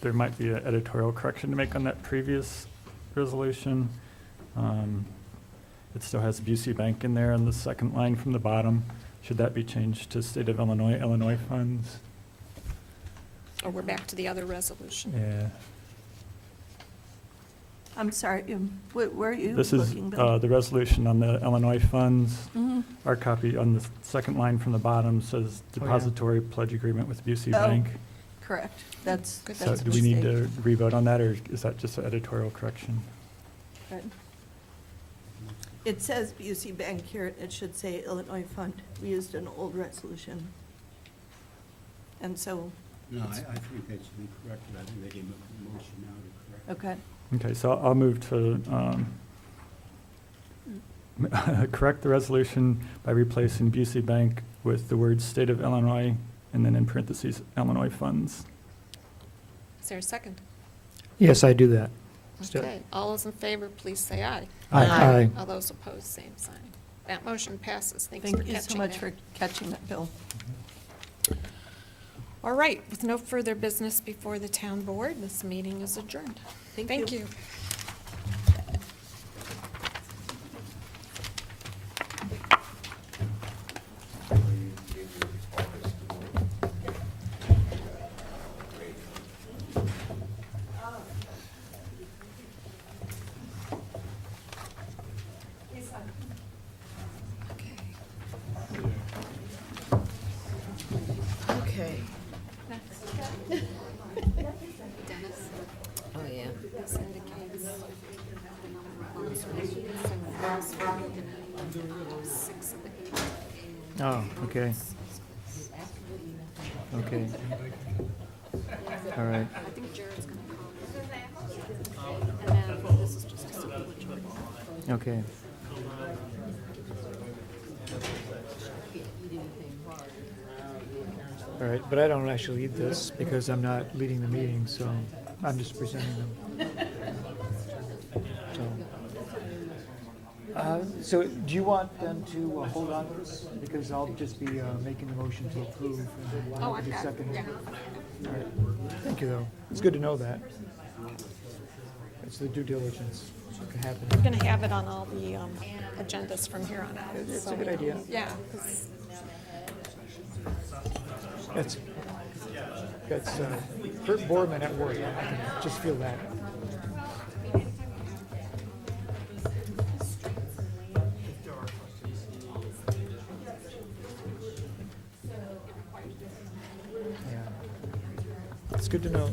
there might be an editorial correction to make on that previous resolution. It still has Busey Bank in there on the second line from the bottom. Should that be changed to State of Illinois funds?
Or we're back to the other resolution.
Yeah.
I'm sorry, where are you
This is
looking, Bill?
the resolution on the Illinois funds.
Mhm.
Our copy on the second line from the bottom says depository pledge agreement with Busey
Oh,
Bank.
Correct. That's
Good.
So
that's a
do we need
mistake.
to re-vote on that, or is that just an editorial correction?
Right. It says Busey Bank here, it should say Illinois Fund. We used an old resolution. And so,
No, I think that should be corrected. I think they gave a motion now to correct.
okay.
Okay, so I'll move to correct the resolution by replacing Busey Bank with the words State of Illinois, and then in parentheses, Illinois funds.
Is there a second?
Yes, I do that. Still-
Okay, all those in favor, please say aye.
Aye.
All those opposed, same sign. That motion passes. Thanks for
Thank
catching
you so much
that.
for catching that, Bill.
All right, with no further business before the town board, this meeting is adjourned. Thank you.
Okay. Oh, yeah.
This indicates six of the eight.
Oh, okay. Okay. All right.
I think Jared's going to call. And then this is just a signature.
Okay. All right, but I don't actually lead this because I'm not leading the meeting, so I'm just presenting them. So do you want them to hold on to this? Because I'll just be making the motion to approve. And
Oh,
I'll
I've
be
got it.
seconding.
Yeah.
All right. Thank you, though. It's good to know that. It's the due diligence. It can happen.
We're going to have it on all the agendas from here on out.
It's
so
a good
we
idea.
don't- Yeah, 'cause
That's Kurt Borman at work. I can just feel that. It's good to know.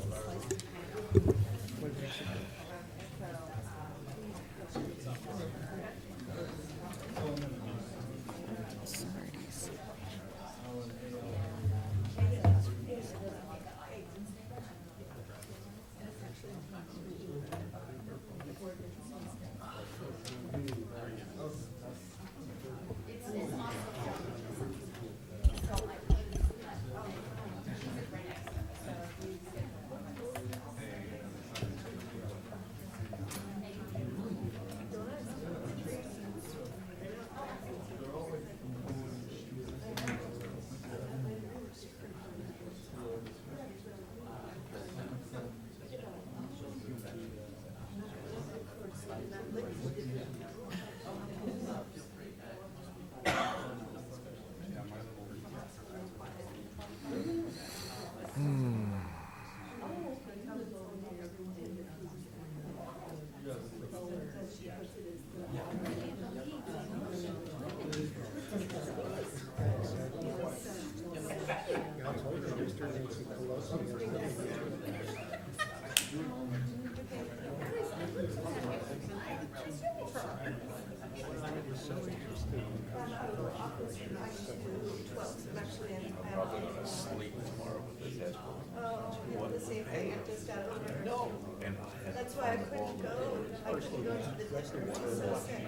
That's why I couldn't go. I couldn't go to the district. I was so sick.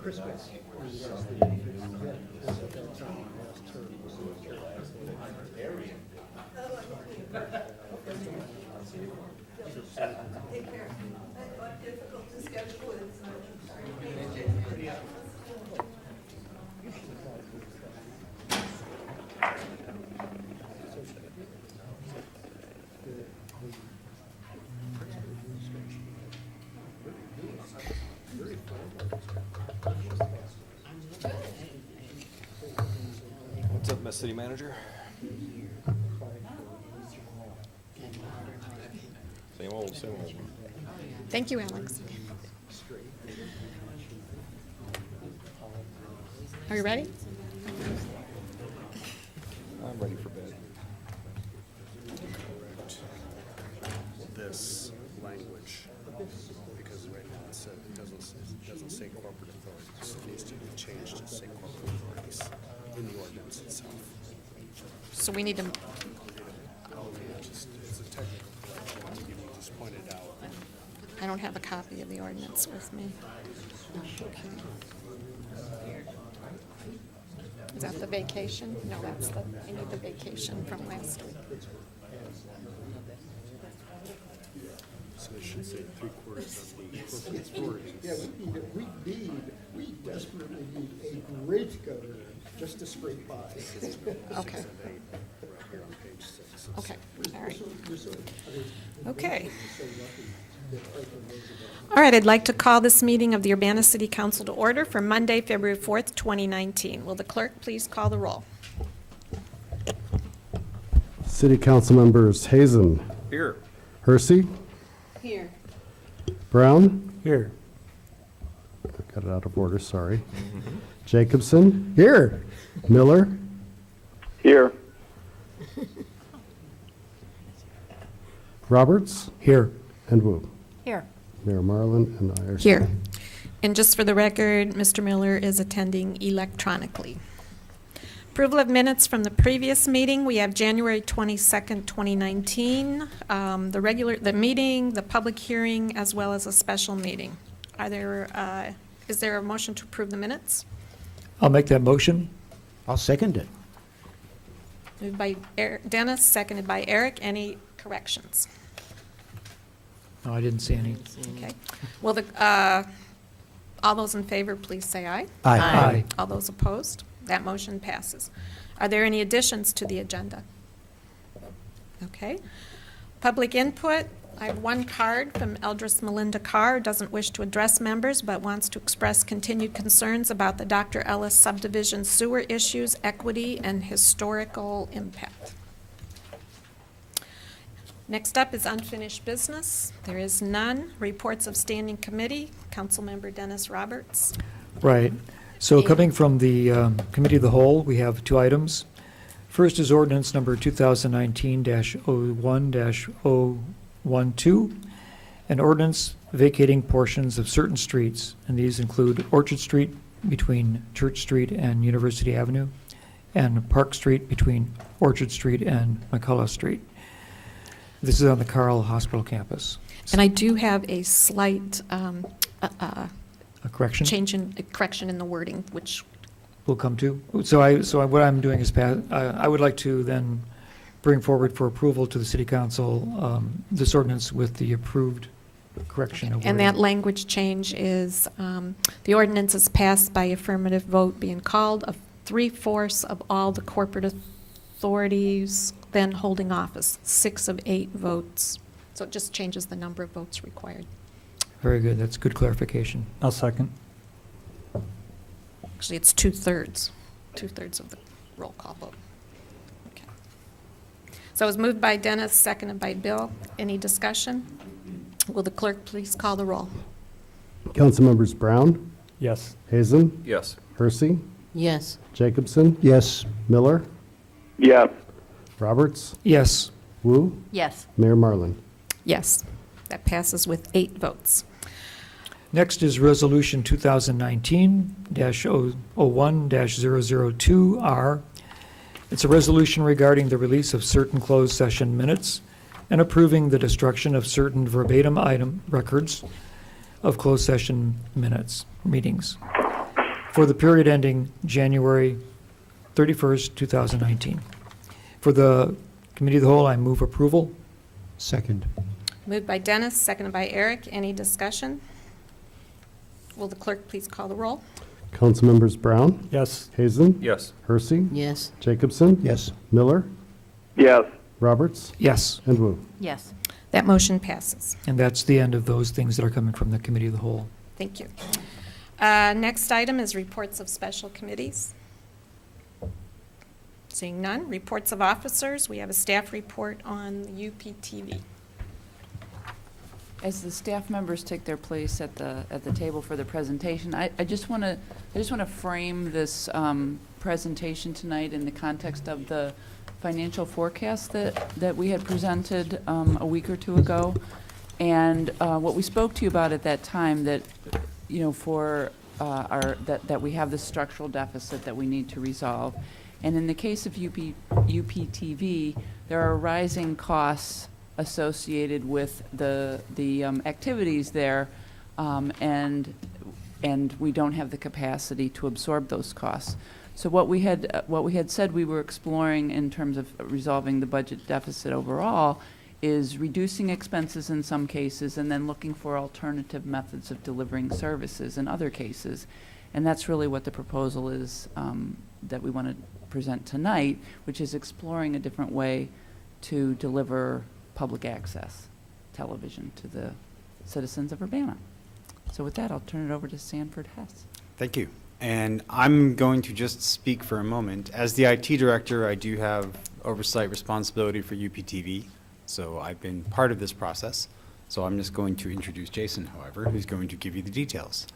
Christmas.
Take care. I know it's difficult to schedule it, so I'm sorry.
What's up, Miss City Manager? Same old, same old.
Thank you, Alex. Are you ready?
I'm ready for bed.
This language, because right now it said it doesn't say corporate authorities. It needs to be changed to say corporate authorities in the ordinance itself.
So we need to,
It's a technical correction, you just pointed out.
I don't have a copy of the ordinance with me. Is that the vacation? No, that's the, I need the vacation from last week.
So it should say 3/4 of the corporate authorities.
Yeah, we desperately need a great governor just to scrape by.
Okay.
Right here on page 6.
Okay, all right.
We're so,
Okay.
so lucky that Franklin Roosevelt.
All right, I'd like to call this meeting of the Urbana City Council to order for Monday, February 4th, 2019. Will the clerk please call the roll?
City Council members Hazen,
Here.
Hersey,
Here.
Brown,
Here.
got it out of order, sorry. Jacobson, here. Miller,
Here.
Roberts,
Here.
and Wu.
Here.
Mayor Marlin and I are
Here. And just for the record, Mr. Miller is attending electronically. Approval of minutes from the previous meeting. We have January 22nd, 2019, the meeting, the public hearing, as well as a special meeting. Is there a motion to approve the minutes?
I'll make that motion.
I'll second it.
Moved by Dennis, seconded by Eric. Any corrections?
No, I didn't see any.
Okay. Well, all those in favor, please say aye.
Aye.
All those opposed? That motion passes. Are there any additions to the agenda? Okay. Public input. I have one card from Eldris Melinda Carr, doesn't wish to address members, but wants to express continued concerns about the Dr. Ellis subdivision sewer issues, equity, and historical impact. Next up is unfinished business. There is none. Reports of standing committee. Councilmember Dennis Roberts.
Right. So coming from the Committee of the Whole, we have two items. First is ordinance number 2019-01-012, an ordinance vacating portions of certain streets, and these include Orchard Street between Church Street and University Avenue, and Park Street between Orchard Street and McCullough Street. This is on the Carl Hospital campus.
And I do have a slight
A correction?
correction in the wording, which,
Will come to. What I'm doing is I would like to then bring forward for approval to the City Council this ordinance with the approved correction of
and that
wording.
language change is, the ordinance is passed by affirmative vote being called of 3/4 of all the corporate authorities then holding office, 6 of 8 votes. So it just changes the number of votes required.
Very good. That's good clarification.
I'll second.
Actually, it's 2/3 of the roll call vote. Okay. So it was moved by Dennis, seconded by Bill. Any discussion? Will the clerk please call the roll?
Councilmembers Brown,
Yes.
Hazen,
Yes.
Hersey,
Yes.
Jacobson,
Yes.
Miller,
Yes.
Roberts,
Yes.
Wu,
Yes.
Mayor Marlin.
Yes. That passes with 8 votes.
Next is Resolution 2019-01-002R. It's a resolution regarding the release of certain closed session minutes and approving the destruction of certain verbatim item records of closed session meetings for the period ending January 31st, 2019. For the Committee of the Whole, I move approval.
Second.
Moved by Dennis, seconded by Eric. Any discussion? Will the clerk please call the roll?
Councilmembers Brown,
Yes.
Hazen,
Yes.
Hersey,
Yes.
Jacobson,
Yes.
Miller,
Yes.
Roberts,
Yes.
and Wu.
Yes.
That motion passes.
And that's the end of those things that are coming from the Committee of the Whole.
Thank you. Next item is reports of special committees. Seeing none. Reports of officers. We have a staff report on the UPTV.
As the staff members take their place at the table for the presentation, I just want to frame this presentation tonight in the context of the financial forecast that we had presented a week or two ago, and what we spoke to you about at that time, that for that we have this structural deficit that we need to resolve, and in the case of UPTV, there are rising costs associated with the activities there, and we don't have the capacity to absorb those costs. So what we had said we were exploring in terms of resolving the budget deficit overall is reducing expenses in some cases and then looking for alternative methods of delivering services in other cases. And that's really what the proposal is that we want to present tonight, which is exploring a different way to deliver public access television to the citizens of Urbana. So with that, I'll turn it over to Sanford Hess.
Thank you. And I'm going to just speak for a moment. As the IT director, I do have oversight responsibility for UPTV, so I've been part of this process. So I'm just going to introduce Jason, however, who's going to give you the details.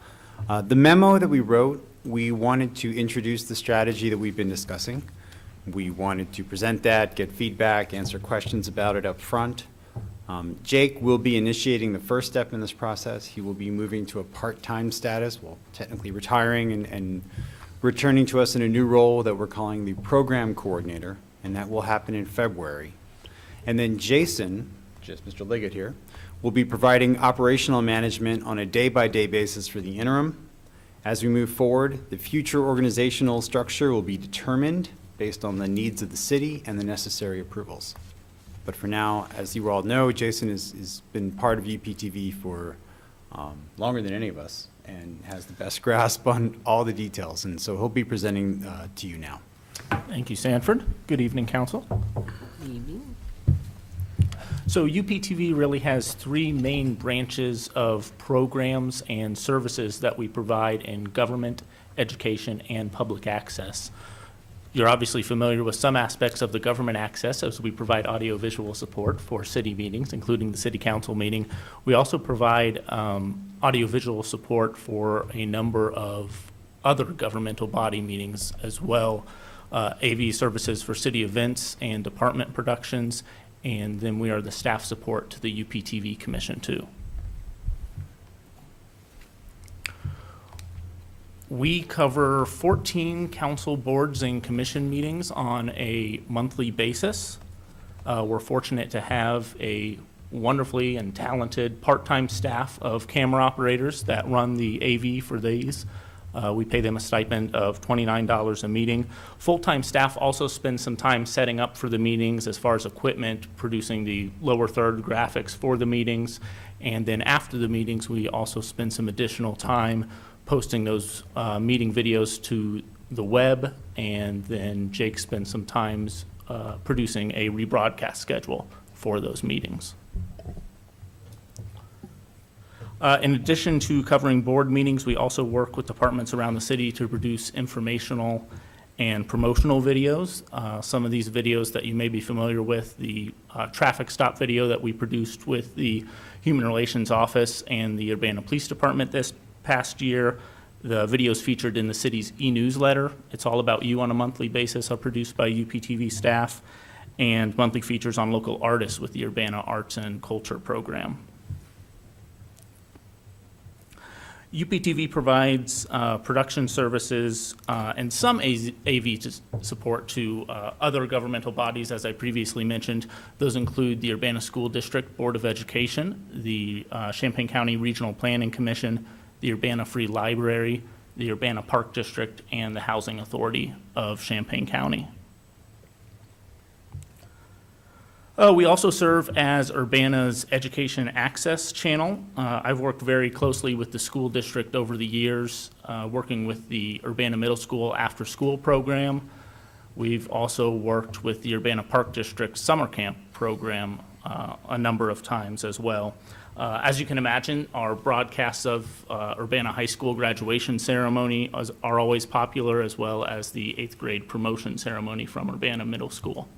The memo that we wrote, we wanted to introduce the strategy that we've been discussing. We wanted to present that, get feedback, answer questions about it up front. Jake will be initiating the first step in this process. He will be moving to a part-time status, well, technically retiring and returning to us in a new role that we're calling the program coordinator, and that will happen in February. And then Jason, just Mr. Liggett here, will be providing operational management on a day-by-day basis for the interim. As we move forward, the future organizational structure will be determined based on the needs of the city and the necessary approvals. But for now, as you all know, Jason has been part of UPTV for longer than any of us and has the best grasp on all the details. And so he'll be presenting to you now.
Thank you, Sanford. Good evening, Council.
Evening.
So UPTV really has 3 main branches of programs and services that we provide in government, education, and public access. You're obviously familiar with some aspects of the government access, as we provide audiovisual support for city meetings, including the city council meeting. We also provide audiovisual support for a number of other governmental body meetings as well. AV services for city events and department productions, and then we are the staff support to the UPTV Commission too. We cover 14 council boards and commission meetings on a monthly basis. We're fortunate to have a wonderfully and talented part-time staff of camera operators that run the AV for these. We pay them a stipend of $29 a meeting. Full-time staff also spend some time setting up for the meetings as far as equipment, producing the lower third graphics for the meetings. And then after the meetings, we also spend some additional time posting those meeting videos to the web. And then Jake spends some time producing a rebroadcast schedule for those meetings. In addition to covering board meetings, we also work with departments around the city to produce informational and promotional videos. Some of these videos that you may be familiar with, the traffic stop video that we produced with the Human Relations Office and the Urbana Police Department this past year. The videos featured in the city's e-newsletter. It's all about you on a monthly basis are produced by UPTV staff, and monthly features on local artists with the Urbana Arts and Culture program. UPTV provides production services and some AV support to other governmental bodies, as I previously mentioned. Those include the Urbana School District Board of Education, the Champaign County Regional Planning Commission, the Urbana Free Library, the Urbana Park District, and the Housing Authority of Champaign County. We also serve as Urbana's education access channel. I've worked very closely with the school district over the years, working with the Urbana Middle School after school program. We've also worked with the Urbana Park District summer camp program a number of times as well. As you can imagine, our broadcasts of Urbana High School graduation ceremony are always popular, as well as the 8th grade promotion ceremony from Urbana Middle School.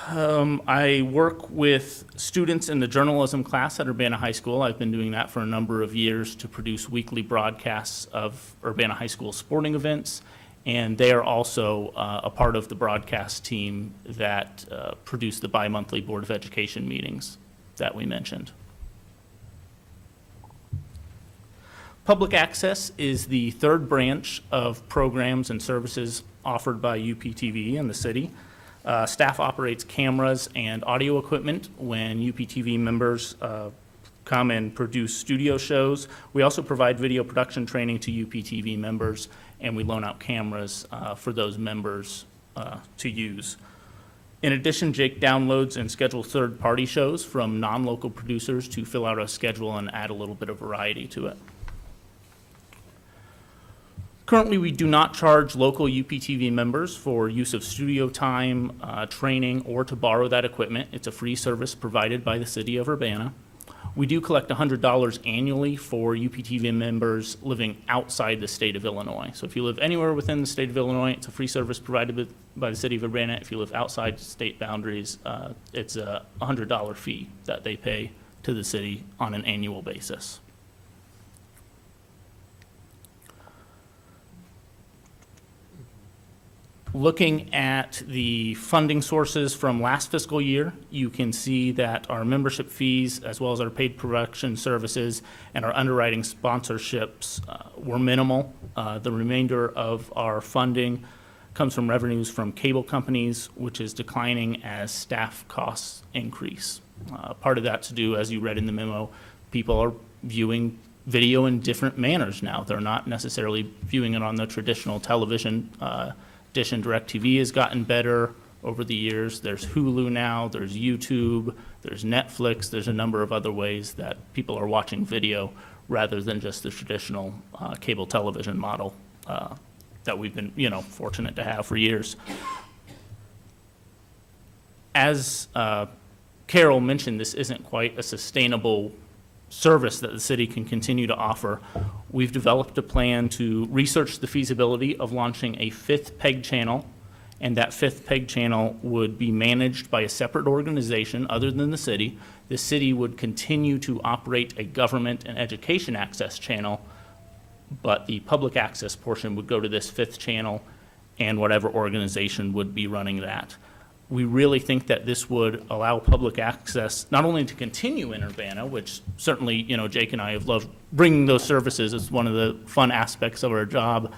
I work with students in the journalism class at Urbana High School. I've been doing that for a number of years to produce weekly broadcasts of Urbana High School sporting events, and they are also a part of the broadcast team that produce the bi-monthly Board of Education meetings that we mentioned. Public access is the third branch of programs and services offered by UPTV in the city. Staff operates cameras and audio equipment when UPTV members come and produce studio shows. We also provide video production training to UPTV members, and we loan out cameras for those members to use. In addition, Jake downloads and schedules third-party shows from non-local producers to fill out a schedule and add a little bit of variety to it. Currently, we do not charge local UPTV members for use of studio time, training, or to borrow that equipment. It's a free service provided by the city of Urbana. We do collect $100 annually for UPTV members living outside the state of Illinois. So if you live anywhere within the state of Illinois, it's a free service provided by the city of Urbana. If you live outside state boundaries, it's a $100 fee that they pay to the city on an annual basis. Looking at the funding sources from last fiscal year, you can see that our membership fees, as well as our paid production services and our underwriting sponsorships were minimal. The remainder of our funding comes from revenues from cable companies, which is declining as staff costs increase. Part of that to do, as you read in the memo, people are viewing video in different manners now. They're not necessarily viewing it on the traditional television. Dish and DirecTV has gotten better over the years. There's Hulu now, there's YouTube, there's Netflix, there's a number of other ways that people are watching video rather than just the traditional cable television model that we've been, fortunate to have for years. As Carol mentioned, this isn't quite a sustainable service that the city can continue to offer. We've developed a plan to research the feasibility of launching a 5th PEG channel, and that 5th PEG channel would be managed by a separate organization other than the city. The city would continue to operate a government and education access channel, but the public access portion would go to this 5th channel, and whatever organization would be running that. We really think that this would allow public access not only to continue in Urbana, which certainly, you know, Jake and I have loved bringing those services. It's one of the fun aspects of our job.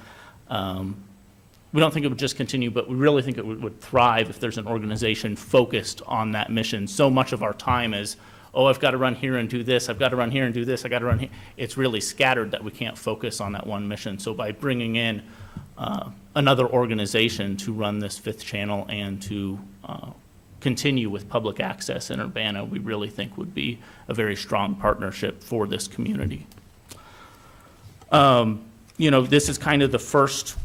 We don't think it would just continue, but we really think it would thrive if there's an organization focused on that mission. So much of our time is, oh, I've got to run here and do this, I've got to run here and do this, I've got to run here. It's really scattered that we can't focus on that one mission. So by bringing in another organization to run this fifth channel and to continue with public access in Urbana, we really think would be a very strong partnership for this community. You know, this is kind of the first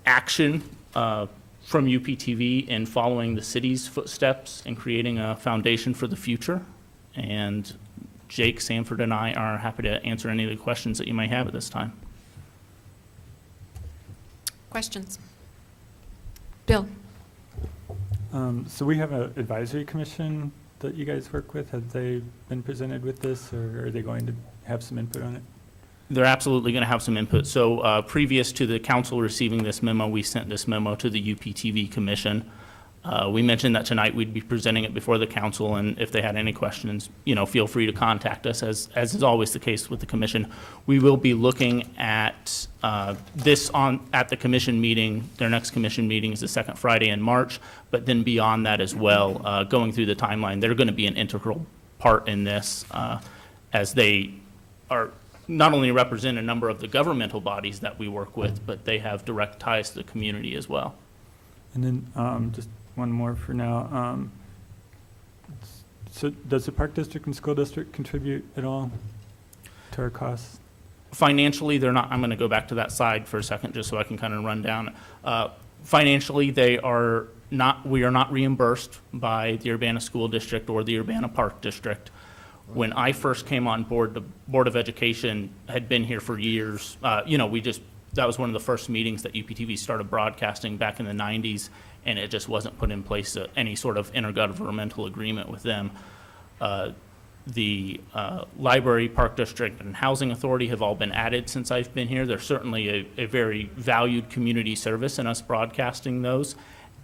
action from UPTV in following the city's footsteps and creating a foundation for the future. And Jake, Sanford, and I are happy to answer any of the questions that you may have at this time.
Questions? Bill?
So we have an advisory commission that you guys work with. Have they been presented with this, or are they going to have some input on it?
They're absolutely going to have some input. So previous to the council receiving this memo, we sent this memo to the UPTV commission. We mentioned that tonight we'd be presenting it before the council, and if they had any questions, you know, feel free to contact us, as is always the case with the commission. We will be looking at this at the commission meeting. Their next commission meeting is the second Friday in March, but then beyond that as well, going through the timeline, they're going to be an integral part in this, as they are not only represent a number of the governmental bodies that we work with, but they have direct ties to the community as well.
And then just one more for now. So does the Park District and School District contribute at all to our costs?
Financially, they're not. I'm going to go back to that side for a second just so I can kind of run down. Financially, they are not. We are not reimbursed by the Urbana School District or the Urbana Park District. When I first came on board, the Board of Education had been here for years. You know, that was one of the first meetings that UPTV started broadcasting back in the 90s, and it just wasn't put in place any sort of intergovernmental agreement with them. The Library, Park District, and Housing Authority have all been added since I've been here. They're certainly a very valued community service in us broadcasting those.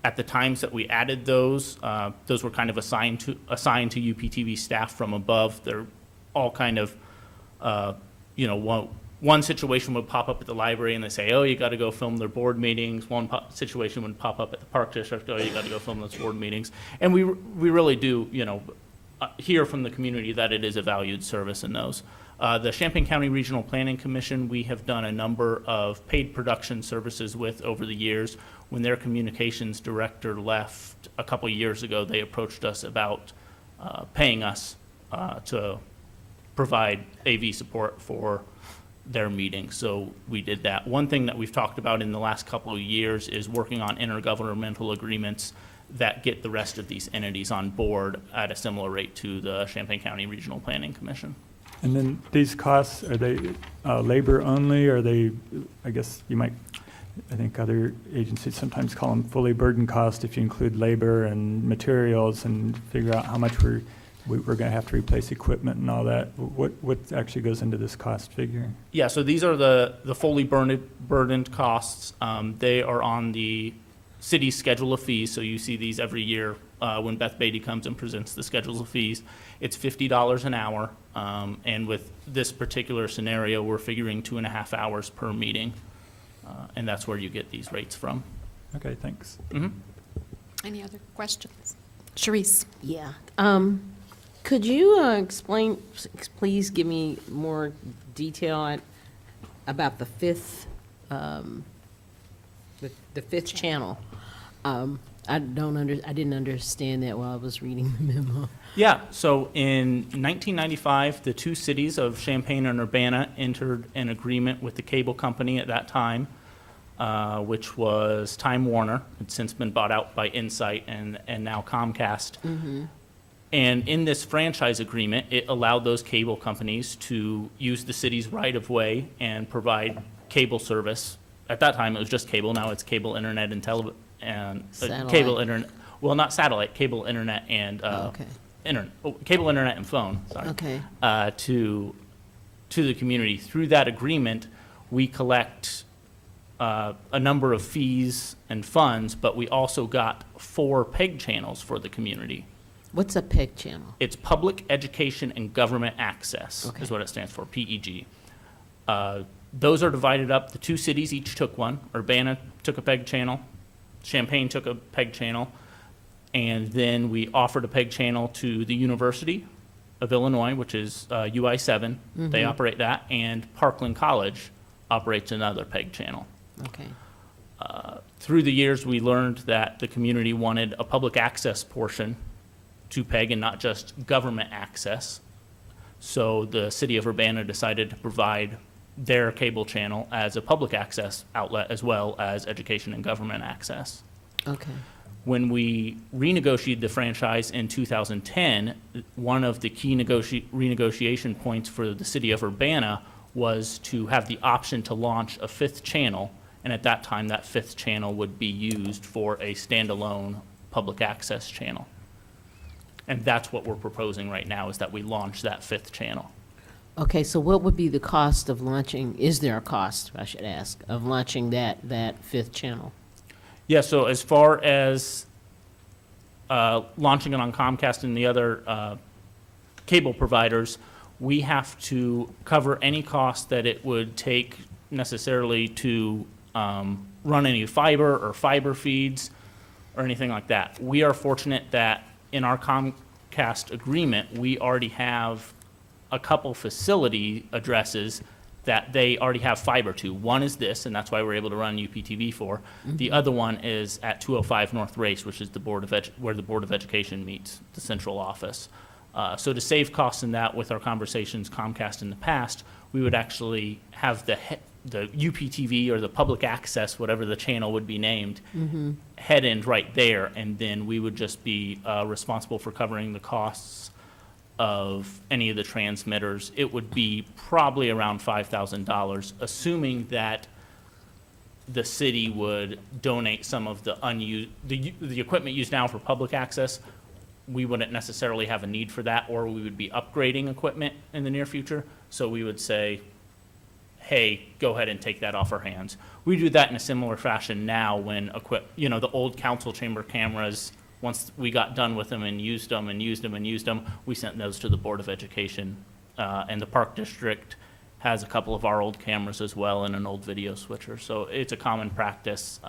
At the times that we added those were kind of assigned to UPTV staff from above. They're all kind of, you know, one situation would pop up at the library and they say, oh, you got to go film their board meetings. One situation would pop up at the Park District, oh, you got to go film those board meetings. And we really do, you know, hear from the community that it is a valued service in those. The Champaign County Regional Planning Commission, we have done a number of paid production services with over the years. When their communications director left a couple of years ago, they approached us about paying us to provide AV support for their meetings. So we did that. One thing that we've talked about in the last couple of years is working on intergovernmental agreements that get the rest of these entities on board at a similar rate to the Champaign County Regional Planning Commission.
And then these costs, are they labor only? Are they, I guess you might, I think other agencies sometimes call them fully burdened cost if you include labor and materials and figure out how much we're going to have to replace equipment and all that. What actually goes into this cost figure?
Yeah, so these are the fully burdened costs. They are on the city's schedule of fees, so you see these every year when Beth Beatty comes and presents the schedules of fees. It's $50 an hour, and with this particular scenario, we're figuring 2.5 hours per meeting, and that's where you get these rates from.
Okay, thanks.
Mm-hmm.
Any other questions? Sharice?
Yeah. Could you explain, please give me more detail about the fifth, the fifth channel? I didn't understand that while I was reading the memo.
Yeah, so in 1995, the two cities of Champaign and Urbana entered an agreement with the cable company at that time, which was Time Warner. It's since been bought out by Insight and now Comcast.
Mm-hmm.
And in this franchise agreement, it allowed those cable companies to use the city's right-of-way and provide cable service. At that time, it was just cable. Now it's cable, internet, and cable internet. Well, not satellite, cable, internet, and cable, internet, and phone. Sorry.
Okay.
To the community. Through that agreement, we collect a number of fees and funds, but we also got 4 PEG channels for the community.
What's a PEG channel?
It's Public Education and Government Access,
Okay.
is what it stands for, PEG. Those are divided up. The 2 cities each took one. Urbana took a PEG channel. Champaign took a PEG channel. And then we offered a PEG channel to the University of Illinois, which is UI7. They
Mhm.
operate that. And Parkland College operates another PEG channel.
Okay.
Through the years, we learned that the community wanted a public access portion to PEG and not just government access. So the city of Urbana decided to provide their cable channel as a public access outlet as well as education and government access.
Okay.
When we renegotiated the franchise in 2010, one of the key renegotiation points for the city of Urbana was to have the option to launch a 5th channel, and at that time, that 5th channel would be used for a standalone public access channel. And that's what we're proposing right now, is that we launch that 5th channel.
Okay, so what would be the cost of launching, is there a cost, I should ask, of launching that 5th channel?
Yeah, so as far as launching it on Comcast and the other cable providers, we have to cover any cost that it would take necessarily to run any fiber or fiber feeds or anything like that. We are fortunate that in our Comcast agreement, we already have a couple facility addresses that they already have fiber to. One is this, and that's why we're able to run UPTV for. The other one is at 205 North Race, which is the where the Board of Education meets, the central office. So to save costs in that, with our conversations Comcast in the past, we would actually have the UPTV or the public access, whatever the channel would be named, head end right there, and then we would just be responsible for covering the costs of any of the transmitters. It would be probably around $5,000, assuming that the city would donate some of the the equipment used now for public access. We wouldn't necessarily have a need for that, or we would be upgrading equipment in the near future. So we would say, hey, go ahead and take that off our hands. We do that in a similar fashion now when the old council chamber cameras, once we got done with them and used them, we sent those to the Board of Education. And the Park District has a couple of our old cameras as well and an old video switcher. So it's a common practice.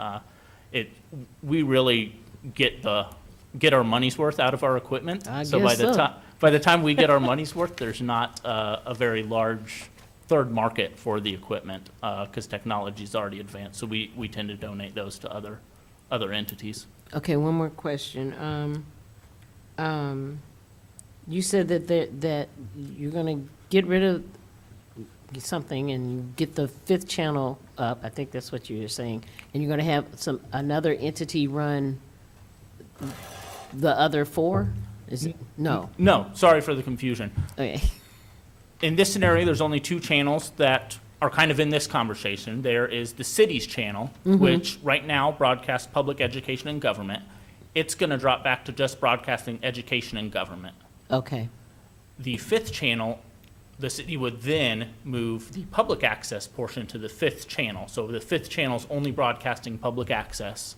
We really get our money's worth out of our equipment.
So
by the time we get our money's worth, there's not a very large third market for the equipment because technology is already advanced. So we tend to donate those to other entities.
Okay, one more question. You said that you're going to get rid of something and get the 5th channel up. I think that's what you were saying. And you're going to have another entity run the other 4? Is it? No.
No, sorry for the confusion.
Okay.
In this scenario, there's only 2 channels that are kind of in this conversation. There is the city's channel, which right now broadcasts public education and government. It's going to drop back to just broadcasting education and government.
Okay.
The 5th channel, the city would then move the public access portion to the 5th channel. So the 5th channel is only broadcasting public access,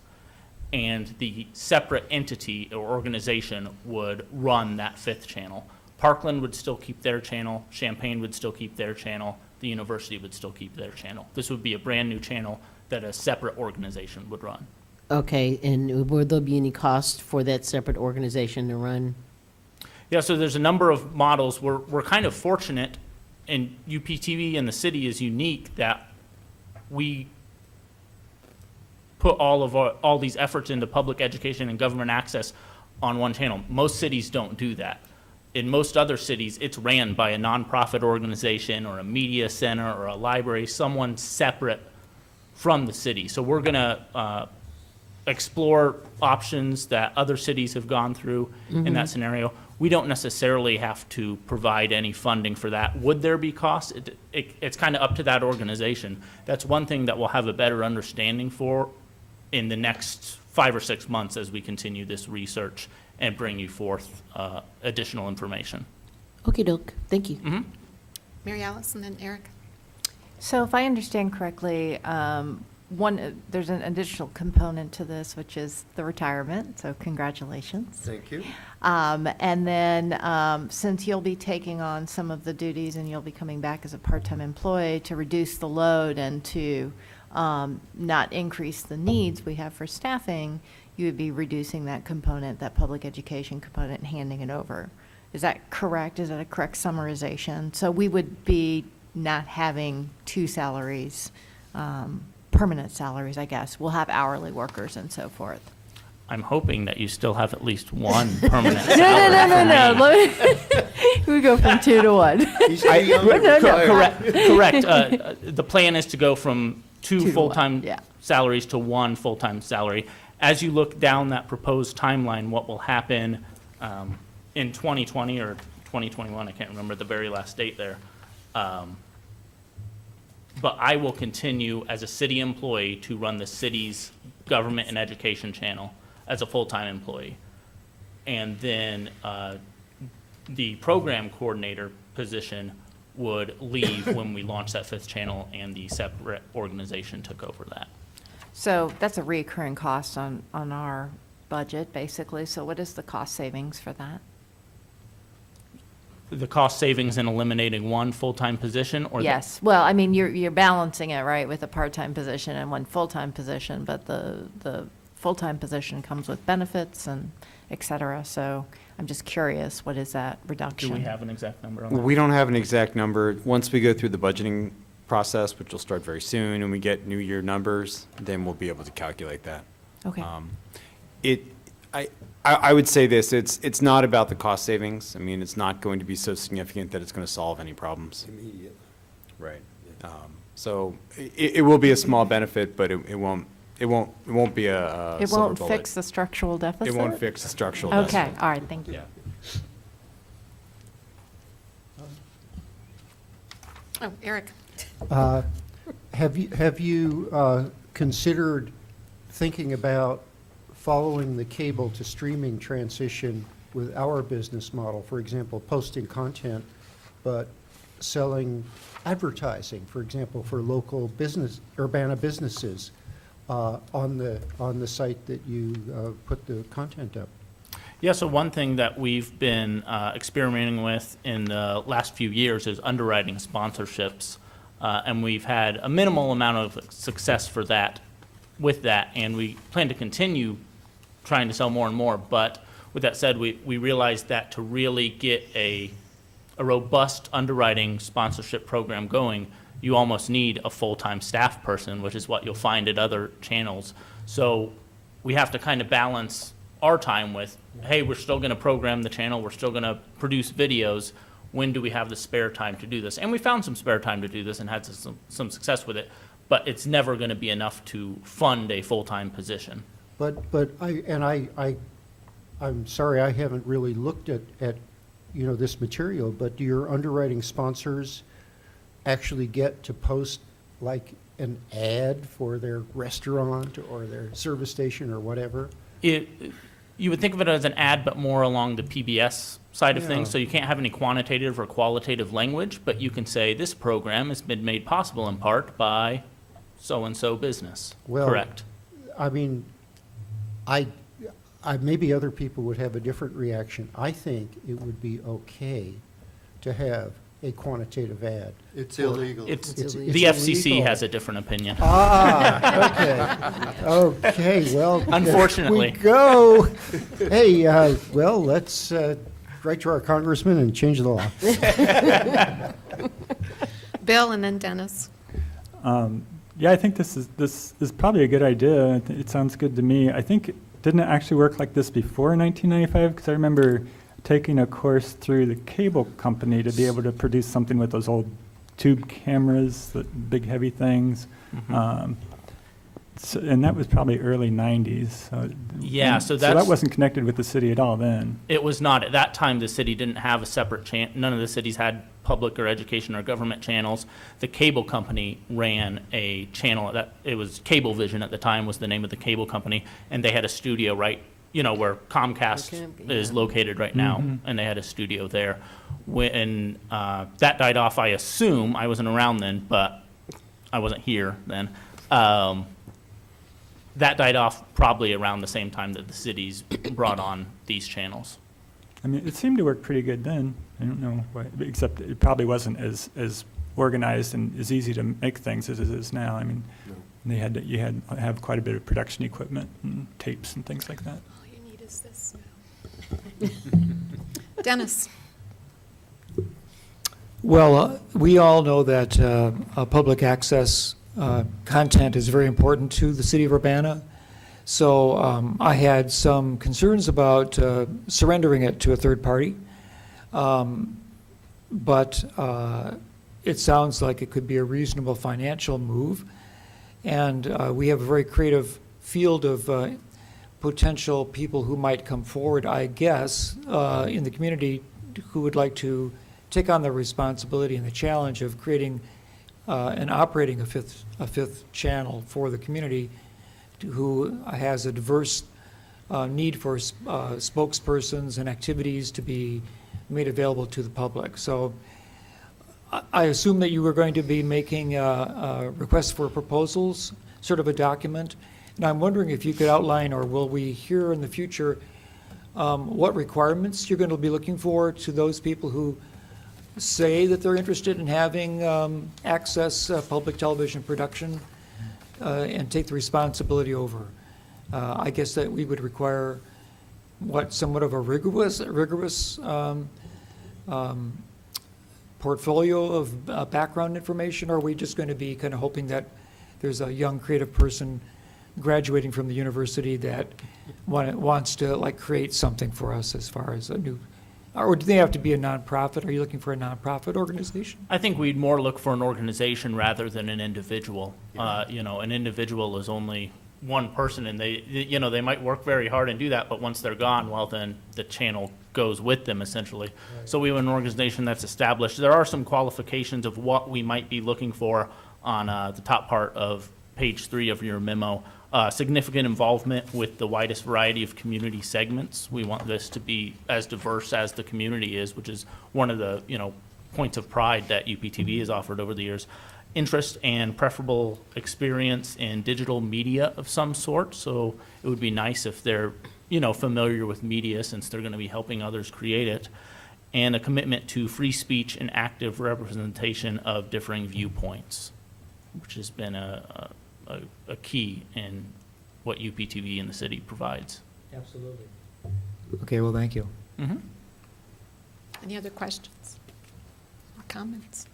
and the separate entity or organization would run that 5th channel. Parkland would still keep their channel, Champaign would still keep their channel, the university would still keep their channel. This would be a brand-new channel that a separate organization would run.
Okay, and will there be any cost for that separate organization to run?
Yeah, so there's a number of models. We're kind of fortunate, and UPTV and the city is unique that we put all these efforts into public education and government access on one channel. Most cities don't do that. In most other cities, it's ran by a nonprofit organization or a media center or a library, someone separate from the city. So we're going to explore options that other cities have gone through in that scenario. We don't necessarily have to provide any funding for that. Would there be costs? It's kind of up to that organization. That's one thing that we'll have a better understanding for in the next 5 or 6 months as we continue this research and bring you forth additional information.
Okay, doke. Thank you.
Mary Alice and then Eric.
So if I understand correctly, there's an additional component to this, which is the retirement, so congratulations.
Thank you.
And then, since you'll be taking on some of the duties and you'll be coming back as a part-time employee to reduce the load and to not increase the needs we have for staffing, you would be reducing that component, that public education component, and handing it over. Is that correct? Is that a correct summarization? So we would be not having two salaries, permanent salaries, I guess. We'll have hourly workers and so forth.
I'm hoping that you still have at least one permanent
No,
salary.
no. We go from 2 to 1.
Correct. The plan is to go from 2
2 to 1,
full-time
yeah.
salaries to 1 full-time salary. As you look down that proposed timeline, what will happen in 2020 or 2021, I can't remember the very last date there. But I will continue as a city employee to run the city's government and education channel as a full-time employee. And then the program coordinator position would leave when we launched that 5th channel and the separate organization took over that.
So that's a recurring cost on our budget, basically. So what is the cost savings for that?
The cost savings in eliminating 1 full-time position or?
Yes. Well, I mean, you're balancing it, right, with a part-time position and 1 full-time position, but the full-time position comes with benefits and et cetera. So I'm just curious, what is that reduction?
Do we have an exact number on that?
We don't have an exact number. Once we go through the budgeting process, which will start very soon, and we get new year numbers, then we'll be able to calculate that.
Okay.
I would say this, it's not about the cost savings. I mean, it's not going to be so significant that it's going to solve any problems.
Immediate.
Right. So it will be a small benefit, but it won't be a
It
silver
won't
bullet.
fix the structural deficit?
It won't fix the structural
Okay,
deficit.
all right, thank you.
Yeah.
Oh, Eric.
Have you considered thinking about following the cable to streaming transition with our business model? For example, posting content, but selling advertising, for example, for local business, Urbana businesses, on the site that you put the content up.
Yeah, so one thing that we've been experimenting with in the last few years is underwriting sponsorships, and we've had a minimal amount of success for that, with that, and we plan to continue trying to sell more and more. But with that said, we realized that to really get a robust underwriting sponsorship program going, you almost need a full-time staff person, which is what you'll find at other channels. So we have to kind of balance our time with, hey, we're still going to program the channel, we're still going to produce videos. When do we have the spare time to do this? And we found some spare time to do this and had some success with it, but it's never going to be enough to fund a full-time position.
But I'm sorry, I haven't really looked at this material, but do your underwriting sponsors actually get to post like an ad for their restaurant or their service station or whatever?
You would think of it as an ad, but more along the PBS side of things.
Yeah.
So you can't have any quantitative or qualitative language, but you can say this program has been made possible in part by so-and-so business.
Well,
Correct.
I mean, I maybe other people would have a different reaction. I think it would be okay to have a quantitative ad.
It's illegal.
It's
It's
the FCC
illegal.
has a different opinion.
Ah, okay. Okay, well.
Unfortunately.
We go. Hey, well, let's write to our congressman and change the law.
Bill and then Dennis.
Yeah, I think this is probably a good idea. It sounds good to me. I think, didn't it actually work like this before 1995? Because I remember taking a course through the cable company to be able to produce something with those old tube cameras, the big heavy things.
Mhm.
And that was probably early 90s.
Yeah, so
that
that's-
wasn't connected with the city at all then.
It was not. At that time, the city didn't have a separate channel. None of the cities had public or education or government channels. The cable company ran a channel. It was Cablevision at the time was the name of the cable company, and they had a studio right, where Comcast is located right now, and they had a studio there. When that died off, I assume, I wasn't around then, but I wasn't here then. that died off probably around the same time that the cities brought on these channels.
I mean, it seemed to work pretty good then. I don't know why, except it probably wasn't as organized and as easy to make things as it is now. I mean, you had to have quite a bit of production equipment and tapes and things like that.
All you need is this now. Dennis?
Well, we all know that public access content is very important to the city of Urbana. So I had some concerns about surrendering it to a third party. But it sounds like it could be a reasonable financial move. And we have a very creative field of potential people who might come forward, I guess, in the community who would like to take on the responsibility and the challenge of creating and operating a fifth channel for the community who has a diverse need for spokespersons and activities to be made available to the public. So I assume that you were going to be making requests for proposals, sort of a document. And I'm wondering if you could outline, or will we hear in the future, what requirements you're going to be looking for to those people who say that they're interested in having access public television production and take the responsibility over. I guess that we would require somewhat of a rigorous portfolio of background information, or are we just going to be kind of hoping that there's a young creative person graduating from the university that wants to like create something for us as far as a new, or do they have to be a nonprofit? Are you looking for a nonprofit organization?
I think we'd more look for an organization rather than an individual. An individual is only one person, and they might work very hard and do that, but once they're gone, well, then the channel goes with them, essentially. Right. So we have an organization that's established. There are some qualifications of what we might be looking for on the top part of page 3 of your memo. Significant involvement with the widest variety of community segments. We want this to be as diverse as the community is, which is one of the points of pride that UPTV has offered over the years. Interest and preferable experience in digital media of some sort. So it would be nice if they're familiar with media, since they're going to be helping others create it. And a commitment to free speech and active representation of differing viewpoints, which has been a key in what UPTV in the city provides.
Absolutely. Okay, well, thank you.
Mm-hmm.
Any other questions or comments?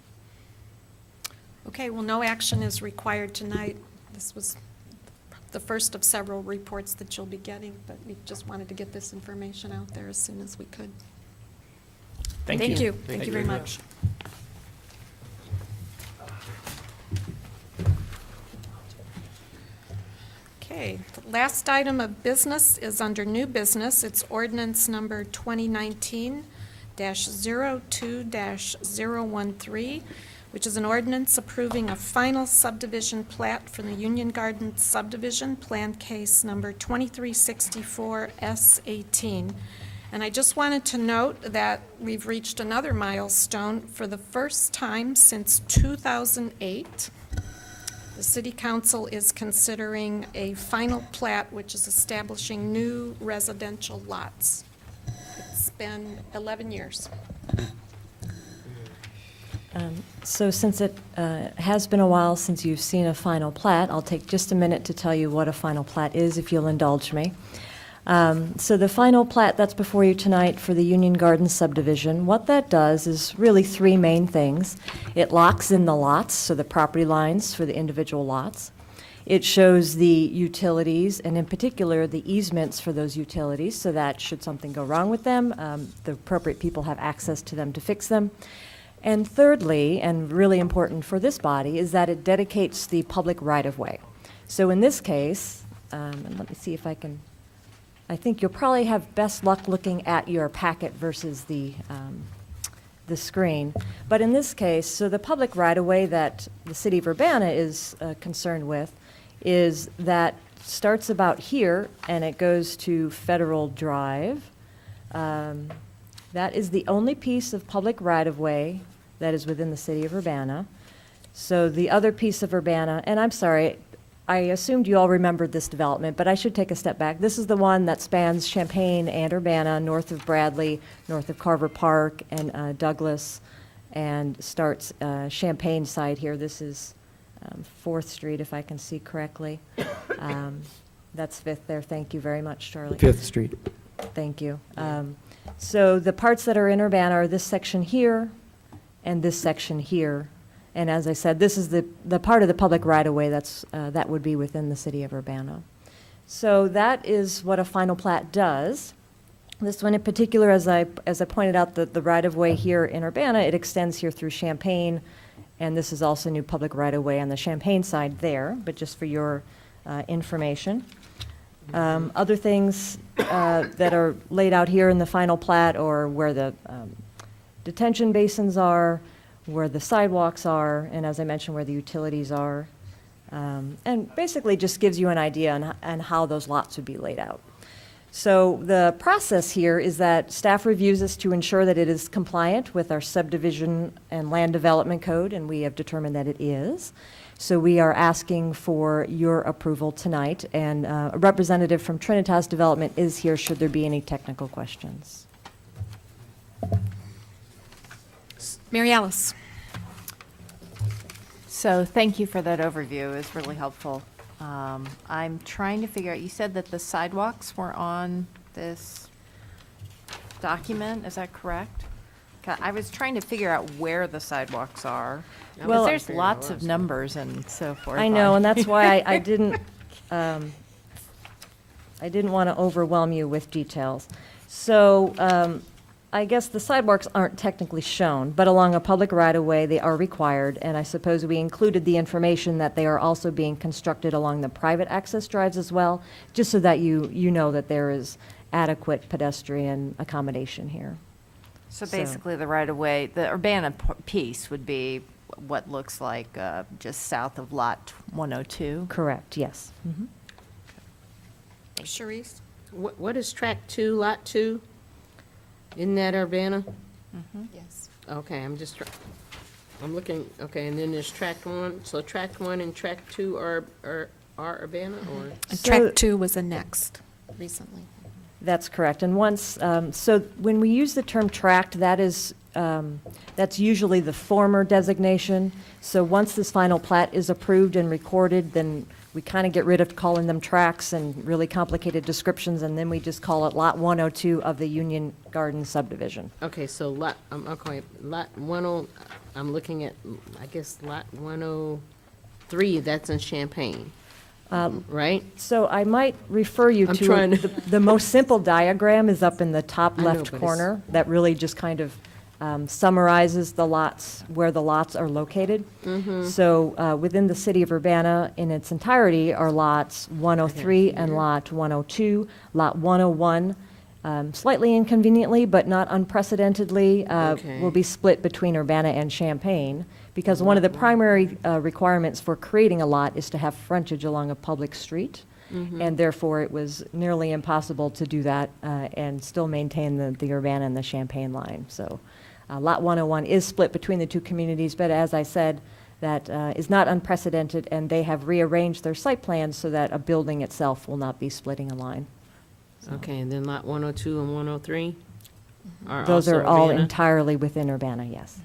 Okay, well, no action is required tonight. This was the first of several reports that you'll be getting, but we just wanted to get this information out there as soon as we could.
Thank
you.
you.
Thank you very much. Okay, the last item of business is under new business. It's ordinance number 2019-02-013, which is an ordinance approving a final subdivision plat for the Union Garden subdivision, plan case number 2364S18. And I just wanted to note that we've reached another milestone. For the first time since 2008, the City Council is considering a final plat which is establishing new residential lots. It's been 11 years.
So since it has been a while since you've seen a final plat, I'll take just a minute to tell you what a final plat is, if you'll indulge me. So the final plat that's before you tonight for the Union Garden subdivision, what that does is really 3 main things. It locks in the lots, so the property lines for the individual lots. It shows the utilities, and in particular, the easements for those utilities, so that should something go wrong with them, the appropriate people have access to them to fix them. And thirdly, and really important for this body, is that it dedicates the public right-of-way. So in this case, and let me see if I think you'll probably have best luck looking at your packet versus the screen. But in this case, so the public right-of-way that the city of Urbana is concerned with is that starts about here and it goes to Federal Drive. That is the only piece of public right-of-way that is within the city of Urbana. So the other piece of Urbana, and I'm sorry, I assumed you all remembered this development, but I should take a step back. This is the one that spans Champaign and Urbana, north of Bradley, north of Carver Park and Douglas, and starts Champaign side here. This is 4th Street, if I can see correctly. That's 5th there. Thank you very much, Charlie.
5th Street.
Thank you. So the parts that are in Urbana are this section here and this section here. And as I said, this is the part of the public right-of-way that would be within the city of Urbana. So that is what a final plat does. This one in particular, as I pointed out, the right-of-way here in Urbana, it extends here through Champaign, and this is also new public right-of-way on the Champaign side there, but just for your information. Other things that are laid out here in the final plat, or where the detention basins are, where the sidewalks are, and as I mentioned, where the utilities are, and basically just gives you an idea on how those lots would be laid out. So the process here is that staff reviews this to ensure that it is compliant with our subdivision and land development code, and we have determined that it is. So we are asking for your approval tonight, and a representative from Trinitas Development is here should there be any technical questions.
Mary Alice.
So thank you for that overview. It was really helpful. I'm trying to figure out, you said that the sidewalks were on this document, is that correct? I was trying to figure out where the sidewalks are.
Well,
There's lots of numbers and so forth.
I know, and that's why I didn't want to overwhelm you with details. So I guess the sidewalks aren't technically shown, but along a public right-of-way, they are required, and I suppose we included the information that they are also being constructed along the private access drives as well, just so that you know that there is adequate pedestrian accommodation here.
So basically, the right-of-way, the Urbana piece would be what looks like just south of Lot 102?
Correct, yes. Mm-hmm.
Sharice?
What is track 2, lot 2? Isn't that Urbana?
Yes.
Okay, I'm looking, okay, and then there's track 1. So track 1 and track 2 are Urbana, or?
Track 2 was annexed recently.
That's correct. And once, so when we use the term tract, that's usually the former designation. So once this final plat is approved and recorded, then we kind of get rid of calling them tracts and really complicated descriptions, and then we just call it Lot 102 of the Union Garden subdivision.
Okay, so lot 10, I'm looking at, I guess, lot 103, that's in Champaign, right?
So I might refer you
I'm
to
trying to-
the most simple diagram is up in the top
I know,
left
but it's-
corner. That really just kind of summarizes the lots, where the lots are located. So within the city of Urbana in its entirety are lots 103 and lot 102. Lot 101, slightly inconveniently, but not unprecedentedly, will be split between Urbana and Champaign, because one of the primary requirements for creating a lot is to have frontage along a public street. And therefore, it was nearly impossible to do that and still maintain the Urbana and the Champaign line. So Lot 101 is split between the two communities, but as I said, that is not unprecedented, and they have rearranged their site plans so that a building itself will not be splitting a line.
Okay, and then lot 102 and 103 are
Those
also
are all
Urbana?
entirely within Urbana, yes.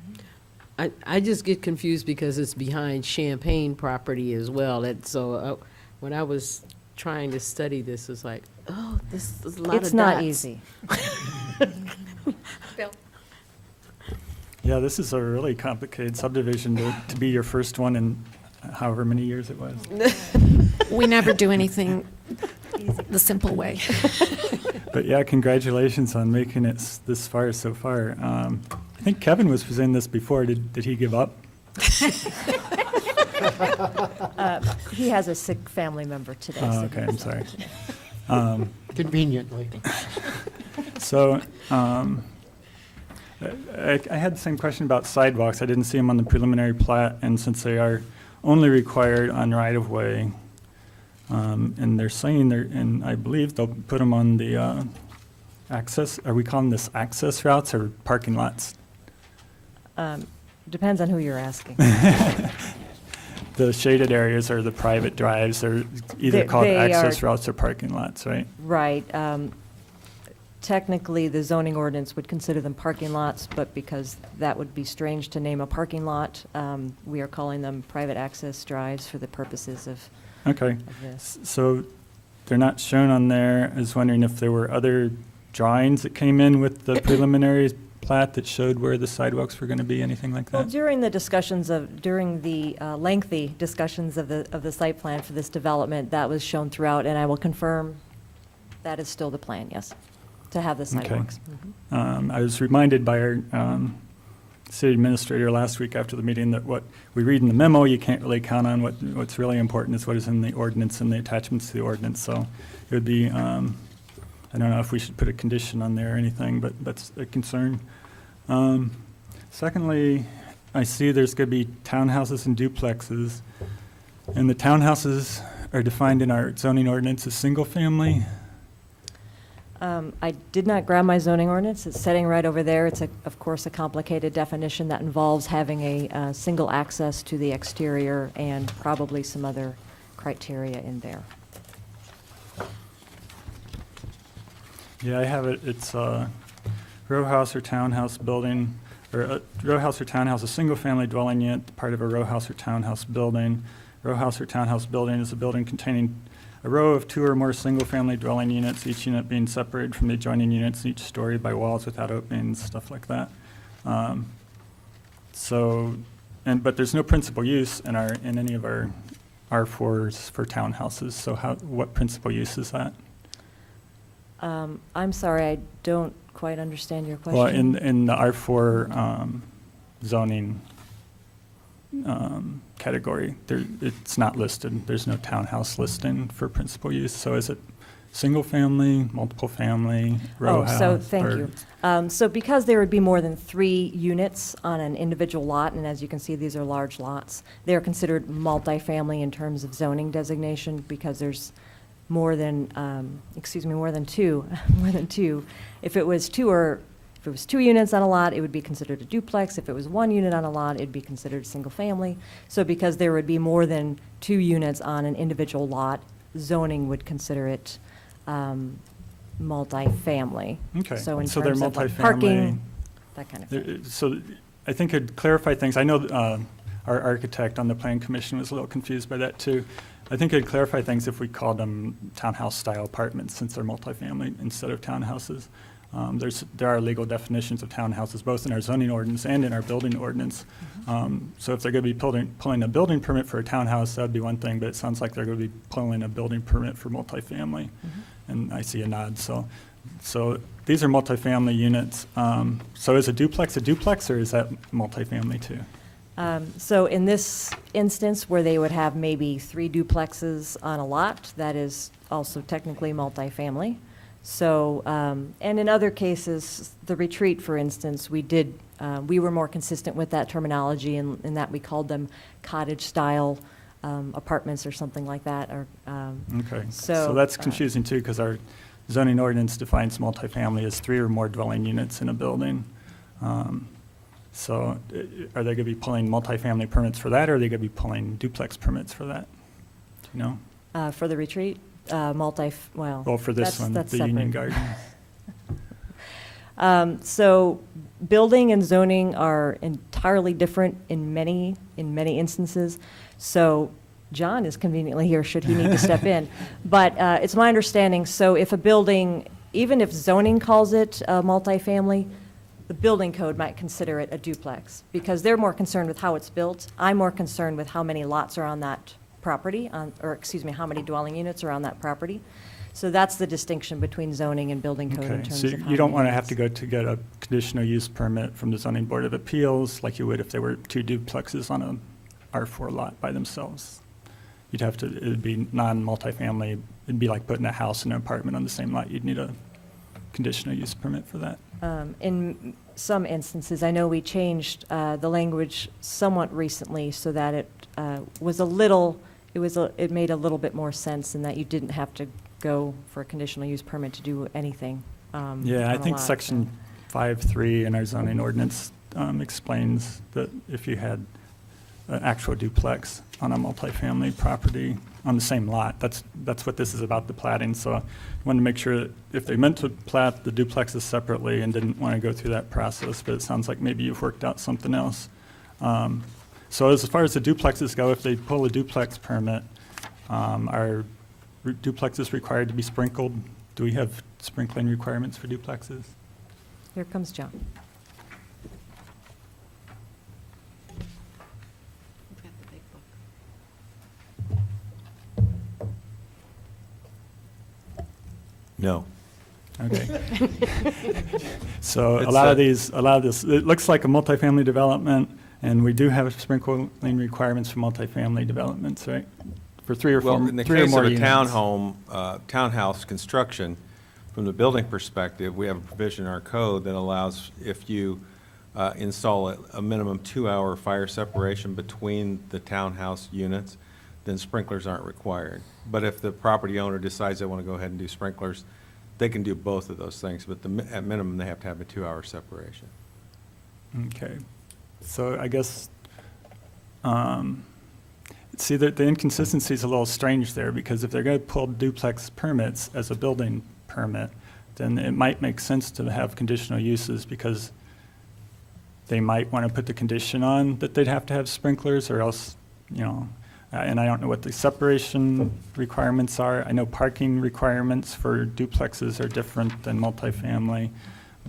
I just get confused because it's behind Champaign property as well. So when I was trying to study this, it's like, oh, this is a lot of dots.
It's not easy.
Bill?
Yeah, this is a really complicated subdivision to be your first one in however many years it was.
We never do anything the simple way.
But yeah, congratulations on making it this far so far. I think Kevin was presenting this before. Did he give up?
He has a sick family member today.
Oh,
so
okay,
he's
I'm
not
sorry.
today.
Conveniently.
So I had the same question about sidewalks. I didn't see them on the preliminary plat, and since they are only required on right-of-way, and they're saying and I believe they'll put them on the access, are we calling this access routes or parking lots?
Depends on who you're asking.
The shaded areas are the private drives. They're either called
They
access
are-
routes or parking lots, right?
Right. Technically, the zoning ordinance would consider them parking lots, but because that would be strange to name a parking lot, we are calling them private access drives for the purposes of
Okay.
this.
So they're not shown on there. I was wondering if there were other drawings that came in with the preliminary plat that showed where the sidewalks were going to be, anything like
Well,
that?
during the lengthy discussions of the site plan for this development, that was shown throughout, and I will confirm that is still the plan, yes, to have the sidewalks. Mhm.
I was reminded by our city administrator last week after the meeting that what we read in the memo, you can't really count on. What's really important is what is in the ordinance and the attachments to the ordinance. So it would be, I don't know if we should put a condition on there or anything, but that's a concern. Secondly, I see there's going to be townhouses and duplexes, and the townhouses are defined in our zoning ordinance as single family.
I did not grab my zoning ordinance. It's sitting right over there. It's, of course, a complicated definition that involves having a single access to the exterior and probably some other criteria in there.
Yeah, I have it. It's a row house or townhouse building, or a row house or townhouse, a single-family dwelling unit, part of a row house or townhouse building. Row house or townhouse building is a building containing a row of 2 or more single-family dwelling units, each unit being separated from the adjoining units, each story by walls without openings, stuff like that. But there's no principal use in any of our R4s for townhouses. So what principal use is that?
I'm sorry, I don't quite understand your question.
Well, in the R4 zoning category, it's not listed. There's no townhouse listing for principal use. So is it single family, multiple family, row house?
So thank you. So because there would be more than 3 units on an individual lot, and as you can see, these are large lots, they are considered multifamily in terms of zoning designation because there's more than two. If it was 2 units on a lot, it would be considered a duplex. If it was 1 unit on a lot, it'd be considered single family. So because there would be more than 2 units on an individual lot, zoning would consider it multifamily.
Okay.
So in
So they're
terms of like
multifamily.
parking, that kind of thing.
So I think it'd clarify things. I know our architect on the plan commission was a little confused by that too. I think it'd clarify things if we called them townhouse-style apartments since they're multifamily instead of townhouses. There are legal definitions of townhouses, both in our zoning ordinance and in our building ordinance. So if they're going to be pulling a building permit for a townhouse, that'd be one thing, but it sounds like they're going to be pulling a building permit for multifamily. And I see a nod. So these are multifamily units. So is a duplex, or is that multifamily too?
So in this instance, where they would have maybe 3 duplexes on a lot, that is also technically multifamily. So, and in other cases, the retreat, for instance, we were more consistent with that terminology in that we called them cottage-style apartments or something like that.
Okay, so that's confusing too, because our zoning ordinance defines multifamily as 3 or more dwelling units in a building. So are they going to be pulling multifamily permits for that, or are they going to be pulling duplex permits for that? Do you know?
For the retreat, well,
for this one,
that's
the
separate.
Union Garden.
So building and zoning are entirely different in many instances. So John is conveniently here should he need to step in. But it's my understanding, so if a building, even if zoning calls it multifamily, the building code might consider it a duplex because they're more concerned with how it's built. I'm more concerned with how many lots are on that property, how many dwelling units are on that property. So that's the distinction between zoning and building code in
Okay,
terms
so
of how
you don't
many
want to have
units.
to get a conditional use permit from the zoning board of appeals like you would if there were 2 duplexes on a R4 lot by themselves. It'd be non-multifamily. It'd be like putting a house and an apartment on the same lot. You'd need a conditional use permit for that.
In some instances, I know we changed the language somewhat recently so that it made a little bit more sense in that you didn't have to go for a conditional use permit to do anything.
Yeah, I
on a
think
lot,
section
so.
5.3 in our zoning ordinance explains that if you had an actual duplex on a multifamily property on the same lot. That's what this is about, the platting. So I wanted to make sure that if they meant to plat the duplexes separately and didn't want to go through that process, but it sounds like maybe you've worked out something else. So as far as the duplexes go, if they pull a duplex permit, are duplexes required to be sprinkled? Do we have sprinkling requirements for duplexes?
Here comes John.
No.
Okay. So
It's
a lot of this, it looks like a multifamily development, and we do have sprinkling requirements for multifamily developments, right? For three or
Well, in the
three or
case
more
of a
units.
townhouse construction, from the building perspective, we have a provision in our code that allows if you install a minimum 2-hour fire separation between the townhouse units, then sprinklers aren't required. But if the property owner decides they want to go ahead and do sprinklers, they can do both of those things, but at minimum, they have to have a 2-hour separation.
Okay. So I guess, see, the inconsistency is a little strange there, because if they're going to pull duplex permits as a building permit, then it might make sense to have conditional uses, because they might want to put the condition on that they'd have to have sprinklers, or else, you know, and I don't know what the separation requirements are. I know parking requirements for duplexes are different than multifamily.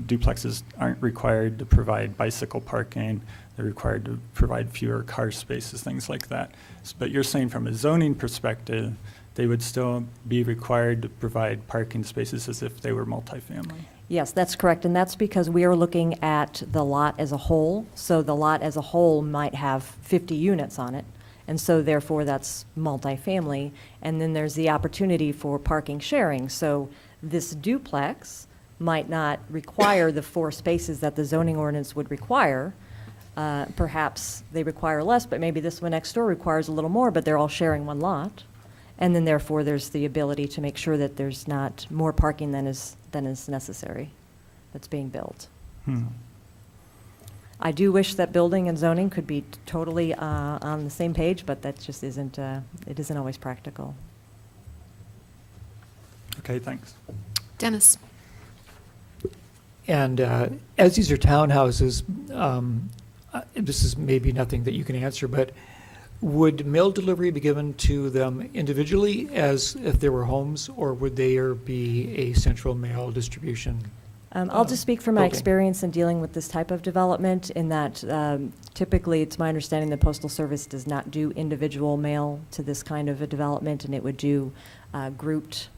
Duplexes aren't required to provide bicycle parking. They're required to provide fewer car spaces, things like that. But you're saying from a zoning perspective, they would still be required to provide parking spaces as if they were multifamily?
Yes, that's correct, and that's because we are looking at the lot as a whole. So the lot as a whole might have 50 units on it, and so therefore that's multifamily. And then there's the opportunity for parking sharing. So this duplex might not require the 4 spaces that the zoning ordinance would require. Perhaps they require less, but maybe this one next door requires a little more, but they're all sharing one lot. And then therefore, there's the ability to make sure that there's not more parking than is necessary that's being built. I do wish that building and zoning could be totally on the same page, but that just isn't, it isn't always practical.
Okay, thanks.
Dennis?
And as these are townhouses, this is maybe nothing that you can answer, but would mail delivery be given to them individually as if there were homes, or would there be a central mail distribution?
I'll just speak from my
building?
experience in dealing with this type of development, in that typically, it's my understanding the Postal Service does not do individual mail to this kind of a development, and it would do grouped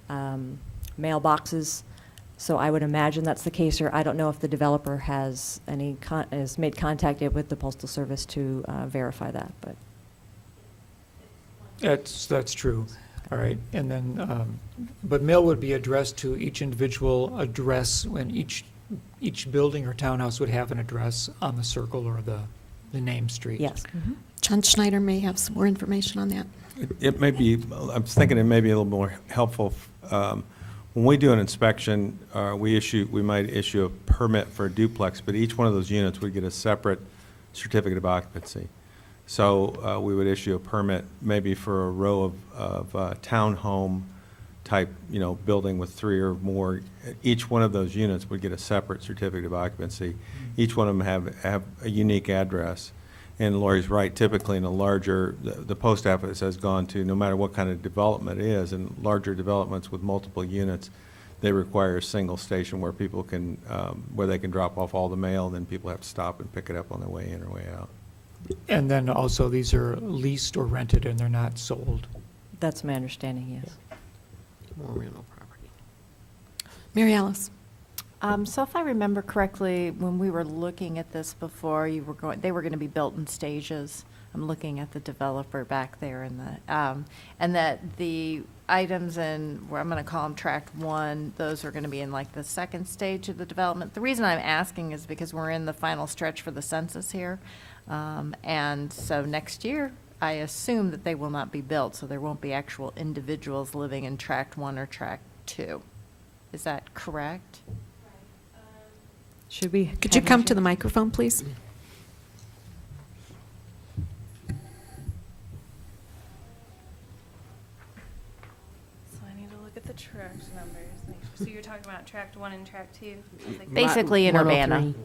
mailboxes. So I would imagine that's the case, or I don't know if the developer has has made contact yet with the Postal Service to verify that, but.
That's true. All right. And then, but mail would be addressed to each individual address, when each building or townhouse would have an address on the circle or the name street.
Yes.
John Schneider may have some more information on that.
It may be, I'm thinking it may be a little more helpful. When we do an inspection, we might issue a permit for a duplex, but each one of those units would get a separate certificate of occupancy. So we would issue a permit maybe for a row of townhome type, building with 3 or more. Each one of those units would get a separate certificate of occupancy. Each one of them have a unique address. And Lori's right, typically in a larger, the post office has gone to, no matter what kind of development it is, and larger developments with multiple units, they require a single station where people can, where they can drop off all the mail, and then people have to stop and pick it up on their way in or way out.
And then also, these are leased or rented, and they're not sold.
That's my understanding, yes.
More rental property.
Mary Alice?
So if I remember correctly, when we were looking at this before, they were going to be built in stages. I'm looking at the developer back there and that the items in, where I'm going to call them tract 1, those are going to be in like the second stage of the development. The reason I'm asking is because we're in the final stretch for the census here. And so next year, I assume that they will not be built, so there won't be actual individuals living in tract 1 or tract 2. Is that correct?
Should we?
Could you come to the microphone, please?
talking about tract 1 and tract 2?
Basically in Urbana.
103.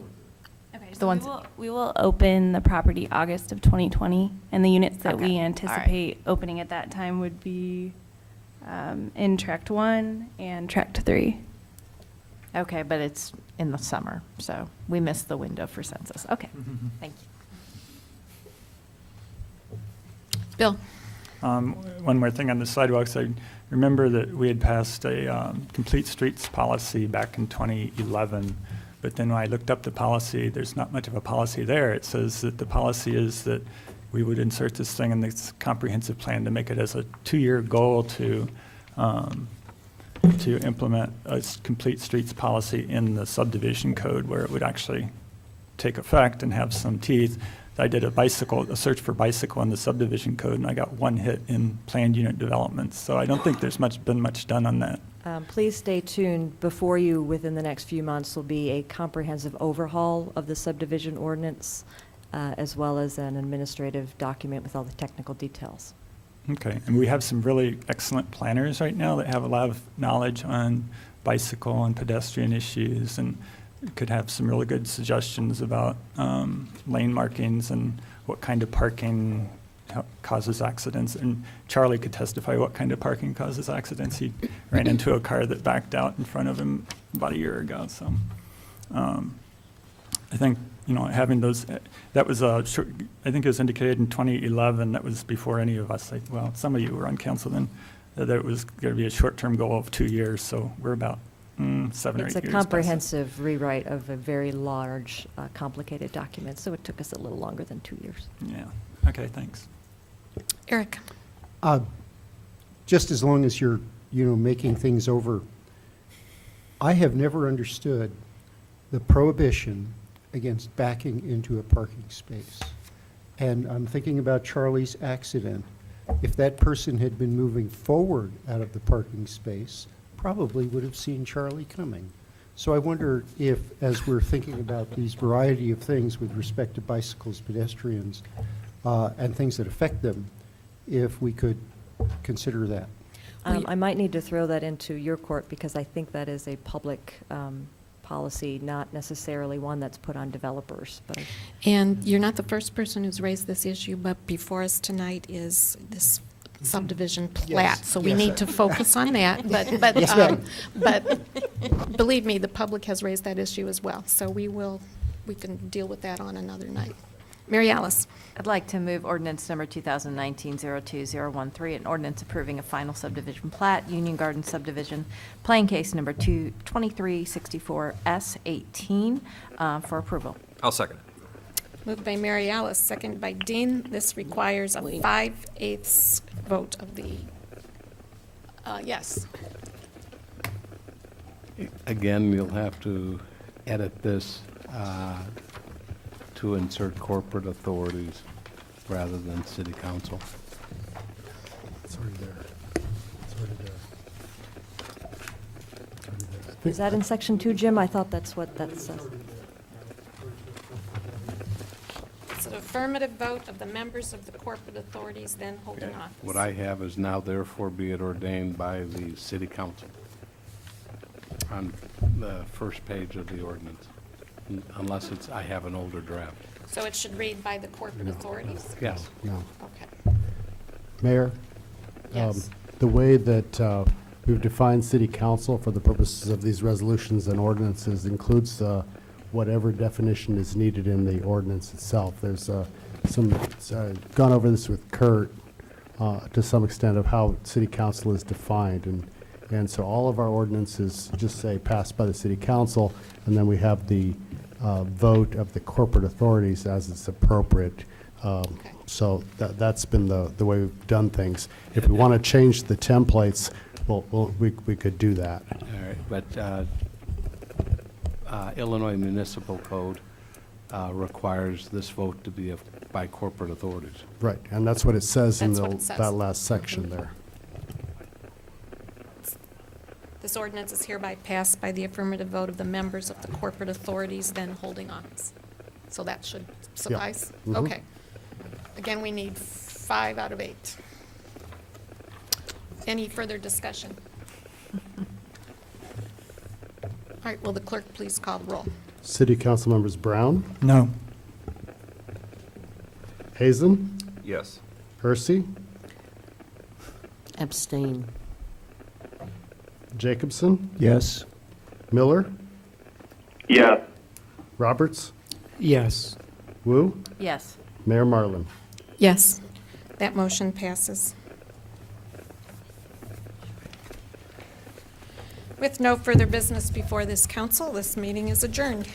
Okay,
The
so
ones-
we will open the property August of 2020, and the units that
Okay,
we
all right.
anticipate opening at that time would be in tract 1 and tract 3.
Okay, but it's in the summer, so we missed the window for census. Okay, thank you.
Bill?
One more thing on the sidewalks. I remember that we had passed a complete streets policy back in 2011, but then when I looked up the policy, there's not much of a policy there. It says that the policy is that we would insert this thing in this comprehensive plan to make it as a 2-year goal to implement a complete streets policy in the subdivision code where it would actually take effect and have some teeth. I did a search for bicycle in the subdivision code, and I got 1 hit in planned unit development. So I don't think there's been much done on that.
Please stay tuned. Before you, within the next few months, will be a comprehensive overhaul of the subdivision ordinance, as well as an administrative document with all the technical details.
Okay, and we have some really excellent planners right now that have a lot of knowledge on bicycle and pedestrian issues, and could have some really good suggestions about lane markings and what kind of parking causes accidents. And Charlie could testify what kind of parking causes accidents. He ran into a car that backed out in front of him about a year ago. So I think, having those, that was I think it was indicated in 2011, that was before any of us, well, some of you were on council then, that it was going to be a short-term goal of 2 years. So we're about 7 or 8 years.
It's a comprehensive rewrite of a very large, complicated document, so it took us a little longer than 2 years.
Yeah, okay, thanks.
Eric?
Just as long as you're, making things over, I have never understood the prohibition against backing into a parking space. And I'm thinking about Charlie's accident. If that person had been moving forward out of the parking space, probably would have seen Charlie coming. So I wonder if, as we're thinking about these variety of things with respect to bicycles, pedestrians, and things that affect them, if we could consider that.
I might need to throw that into your court, because I think that is a public policy, not necessarily one that's put on developers. But
And you're not the first person who's raised this issue, but before us tonight is this subdivision plat, so we
yes.
need to focus on that. But
Yes, ma'am.
but believe me, the public has raised that issue as well, so we can deal with that on another night. Mary Alice?
I'd like to move ordinance number 2019-02013, an ordinance approving a final subdivision plat, Union Garden subdivision, playing case number 2364S18, for approval.
I'll second it.
Moved by Mary Alice, seconded by Dean. This requires a 5/8 vote of the, yes.
Again, you'll have to edit this to insert corporate authorities rather than city council.
It's already there. It's already there. It's already there.
is that in section 2, Jim? I thought that's what that says.
It's an affirmative vote of the members of the corporate authorities then holding
Okay.
office.
What I have is now therefore be it ordained by the city council on the first page of the ordinance, unless I have an older draft.
So it should read by the corporate authorities?
Yes.
No.
Okay.
Mayor?
Yes.
The way that we've defined city council for the purposes of these resolutions and ordinances includes whatever definition is needed in the ordinance itself. There's gone over this with Kurt to some extent of how city council is defined. And so all of our ordinances just say passed by the city council, and then we have the vote of the corporate authorities as it's appropriate. So that's been the way we've done things. If we want to change the templates, we could do that.
All right, but Illinois Municipal Code requires this vote to be by corporate authorities.
Right, and that's what it says in
That's what it says.
that last section there.
This ordinance is hereby passed by the affirmative vote of the members of the corporate authorities then holding office. So that should suffice?
Mhm.
Okay. Again, we need 5 out of 8. Any further discussion? All right, will the clerk please call the roll?
City Council members Brown,
No.
Hazen,
Yes.
Hersey,
Abstain.
Jacobson,
Yes.
Miller,
Yes.
Roberts,
Yes.
Wu,
Yes.
Mayor Marlin.
Yes, that motion passes. With no further business before this council, this meeting is adjourned.